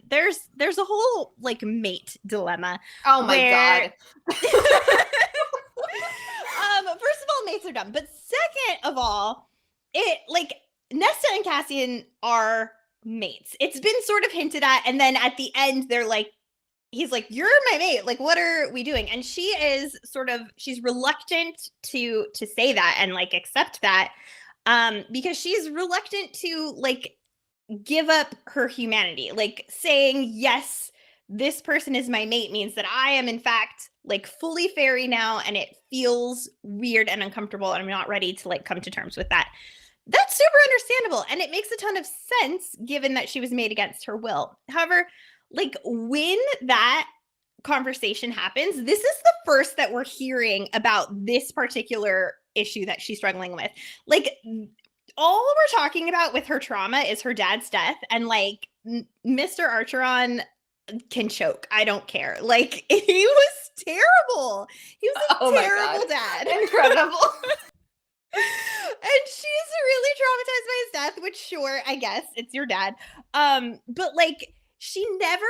There's a whole like mate dilemma. Oh my god. First of all, mates are dumb. But second of all, it like Nesta and Cassian are mates. It's been sort of hinted at, and then at the end, they're like, he's like, "You're my mate. Like, what are we doing?" And she is she's reluctant to say that and like accept that, because she's reluctant to like give up her humanity. Like saying yes, this person is my mate means that I am in fact like fully fairy now, and it feels weird and uncomfortable, and I'm not ready to like come to terms with that. That's super understandable, and it makes a ton of sense given that she was made against her will. However, like when that conversation happens, this is the first that we're hearing about this particular issue that she's struggling with. Like all we're talking about with her trauma is her dad's death, and like Mr. Archeron can choke. I don't care. Like he was terrible. He was a terrible dad. Incredible. And she's really traumatized by his death, which sure, I guess it's your dad. But like she never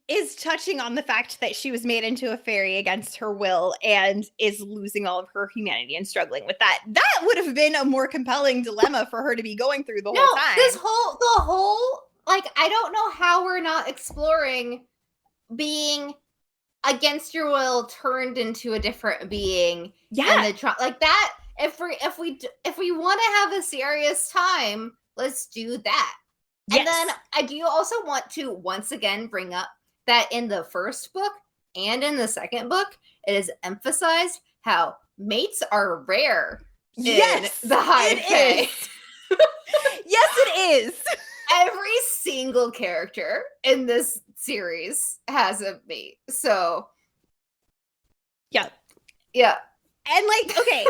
is touching on the fact that she was made into a fairy against her will and is losing all of her humanity and struggling with that. That would have been a more compelling dilemma for her to be going through the whole time. The whole like, I don't know how we're not exploring being against your will turned into a different being. Yeah. And like that, if we want to have a serious time let's do that. Yes. And then I do also want to once again bring up that in the first book and in the second book, it is emphasized how mates are rare in the High Fae. Yes, it is. Every single character in this series has a mate. So, yeah. And like, okay.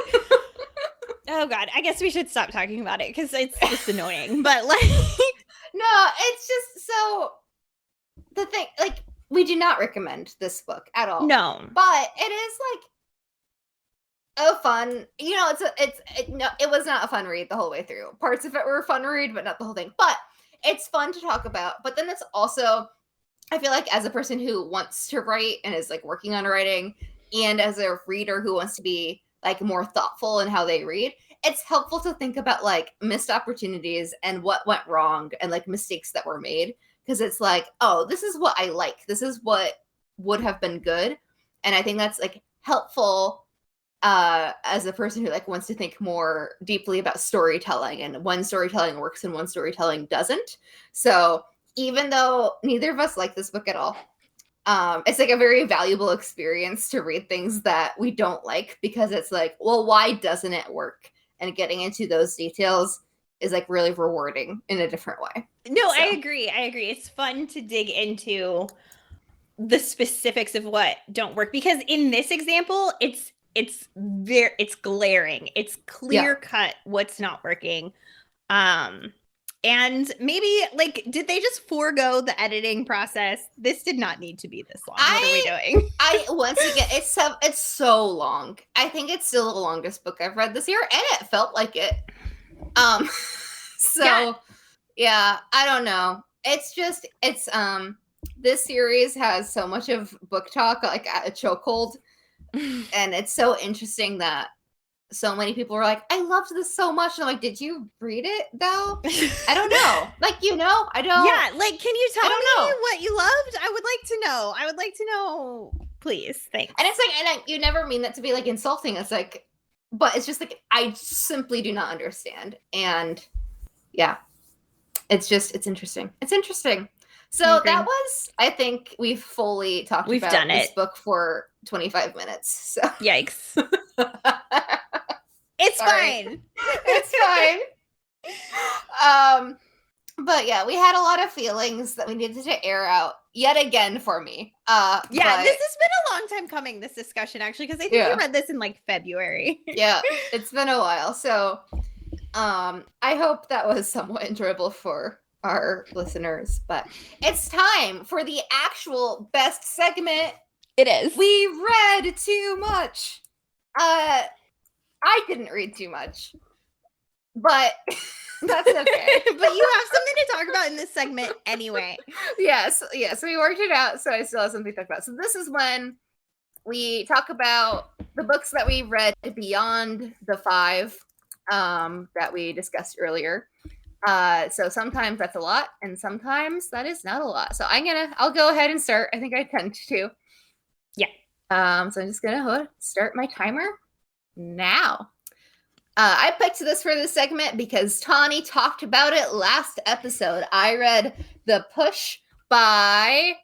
Oh God, I guess we should stop talking about it because it's just annoying. But like, no, it's just so the thing. Like, we do not recommend this book at all. No, but it is like a fun. You know, it was not a fun read the whole way through. Parts of it were a fun read, but not the whole thing. But it's fun to talk about. But then it's also, I feel like, as a person who wants to write and is like working on writing, and as a reader who wants to be like more thoughtful in how they read, it's helpful to think about like missed opportunities and what went wrong and like mistakes that were made. Because it's like, oh, this is what I like. This is what would have been good. And I think that's like helpful as a person who like wants to think more deeply about storytelling and when storytelling works and when storytelling doesn't. So even though neither of us like this book at all, it's like a very valuable experience to read things that we don't like, because it's like, well, why doesn't it work? And getting into those details is like really rewarding in a different way. No, so. I agree. It's fun to dig into the specifics of what don't work, because in this example, it's glaring. It's clear cut what's not working. And maybe like, did they just forego the editing process? This did not need to be this long. What are we doing? Once again, it's so long. I think it's still the longest book I've read this year, and it felt like it. So yeah, I don't know. It's just, this series has so much of book talk, like at a chokehold. And it's so interesting that so many people were like, I loved this so much. And I'm like, did you read it though? I don't know. Like, I don't. Yeah, like, can you tell me what you loved? I would like to know. Please. Thanks. And it's like, you never mean that to be like insulting. It's like, but it's just like, I simply do not understand. And yeah, it's interesting. It's interesting. So that was, I think we've fully talked about this book for 25 minutes. So yikes. It's fine. It's fine. But yeah, we had a lot of feelings that we needed to air out yet again for me. This has been a long time coming, this discussion, actually, because I think you read this in like February. Yeah, it's been a while. So I hope that was somewhat enjoyable for our listeners, but it's time for the actual best segment. It is. We read too much. I didn't read too much, but that's okay. But you have something to talk about in this segment anyway. Yes, we worked it out, so I still have something to talk about. So this is when we talk about the books that we read beyond the 5 that we discussed earlier. So sometimes that's a lot, and sometimes that is not a lot. So I'll go ahead and start. I think I tend to. Yeah. So I'm just gonna start my timer now. I picked this for this segment because Tawny talked about it last episode. I read The Push by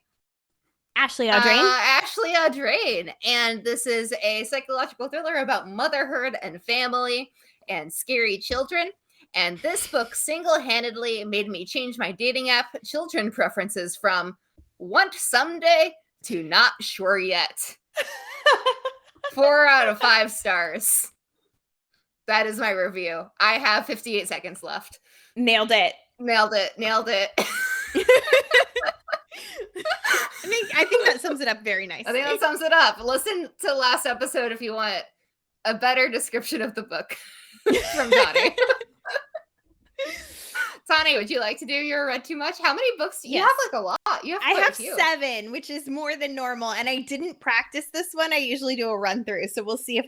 Ashley Audrain. And this is a psychological thriller about motherhood and family and scary children. And this book single-handedly made me change my dating app children preferences from want someday to not sure yet. 4 out of 5 stars. That is my review. I have 58 seconds left. Nailed it. I think that sums it up very nicely. I think that sums it up. Listen to last episode if you want a better description of the book from Tawny. Tawny, would you like to do your read too much? How many books do you have? Like a lot. I have 7, which is more than normal, and I didn't practice this one. I usually do a run through, so we'll see if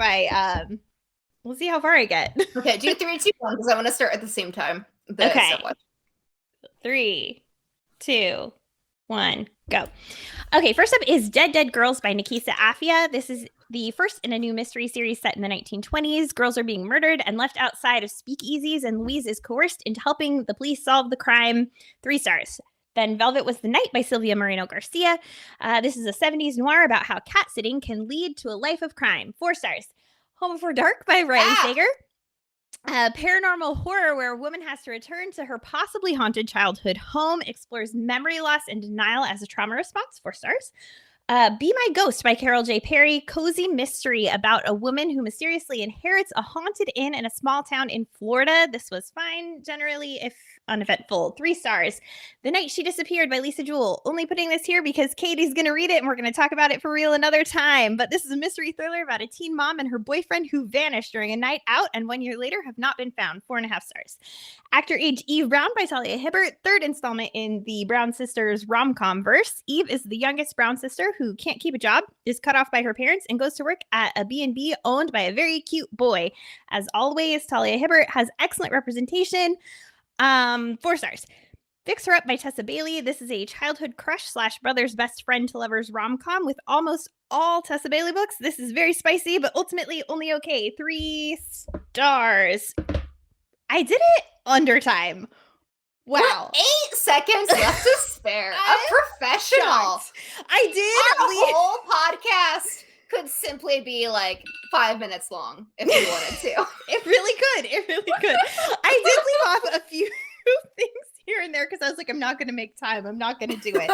we'll see how far I get. Okay, do 3, 2, 1 because I want to start at the same time. Okay. 3, 2, 1, go. Okay, first up is Dead Dead Girls by Nikissa Affia. This is the first in a new mystery series set in the 1920s. Girls are being murdered and left outside of speakeasies, and Louise is coerced into helping the police solve the crime. 3 stars. Then Velvet Was the Night by Silvia Moreno Garcia. This is a 70s noir about how cat sitting can lead to a life of crime. 4 stars. Home Before Dark by Riley Sager. Paranormal horror where a woman has to return to her possibly haunted childhood home, explores memory loss and denial as a trauma response. 4 stars. Be My Ghost by Carol J. Perry. Cozy mystery about a woman who mysteriously inherits a haunted inn in a small town in Florida. This was fine, generally, if uneventful. 3 stars. The Night She Disappeared by Lisa Jewell. Only putting this here because Katie's going to read it and we're going to talk about it for real another time. But this is a mystery thriller about a teen mom and her boyfriend who vanished during a night out and 1 year later have not been found. 4.5 stars. Actor Age Eve Brown by Talia Hibbert. 3rd installment in the Brown sisters rom-com verse. Eve is the youngest Brown sister who can't keep a job, is cut off by her parents, and goes to work at a B&B owned by a very cute boy. As always, Talia Hibbert has excellent representation. 4 stars. Fix Her Up by Tessa Bailey. This is a childhood crush / brother's best friend to lovers rom-com with almost all Tessa Bailey books. This is very spicy, but ultimately only okay. 3 stars. I did it under time. Wow. 8 seconds left to spare. A professional. Shocked. I did. Our whole podcast could simply be like 5 minutes long if you wanted to. It really could. It really could. I did leave off a few things here and there because I was like, I'm not going to make time. I'm not going to do it.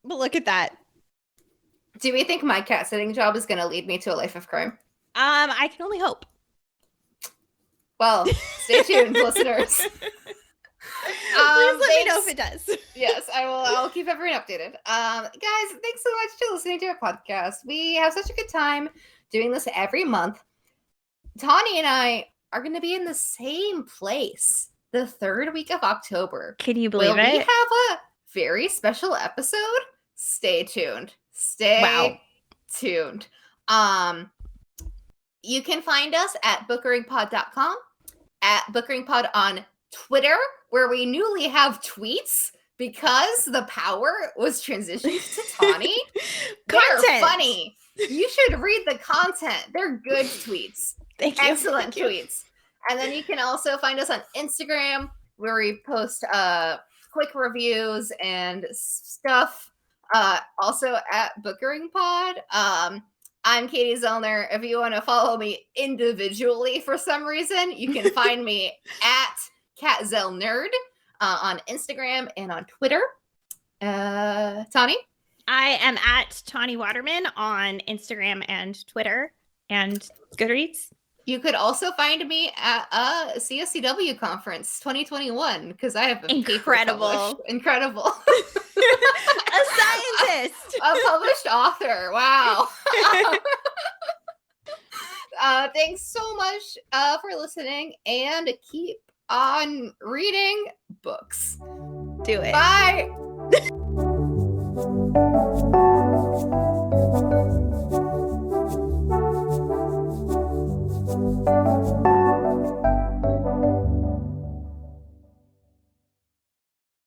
But look at that. Do we think my cat sitting job is going to lead me to a life of crime? I can only hope. Well, stay tuned, listeners. Please let me know if it does. Yes, I will. I'll keep everyone updated. Guys, thanks so much for listening to our podcast. We have such a good time doing this every month. Tawny and I are going to be in the same place the 3rd week of October. Can you believe it? We have a very special episode. Stay tuned. Stay tuned. You can find us at bookeringpod.com, at bookeringpod on Twitter, where we newly have tweets because the power was transitioned to Tawny. They're funny. You should read the content. They're good tweets. Thank you. Excellent tweets. And then you can also find us on Instagram, where we post quick reviews and stuff. Also at bookeringpod. I'm Katie Zellner. If you want to follow me individually for some reason, you can find me at CatZellNerd on Instagram and on Twitter. Tawny? I am at Tawny Waterman on Instagram and Twitter and Goodreads. You could also find me at a CSCW conference 2021 because I have a incredible. Incredible. A scientist. A published author. Wow. Thanks so much for listening and keep on reading books. Do it. Bye.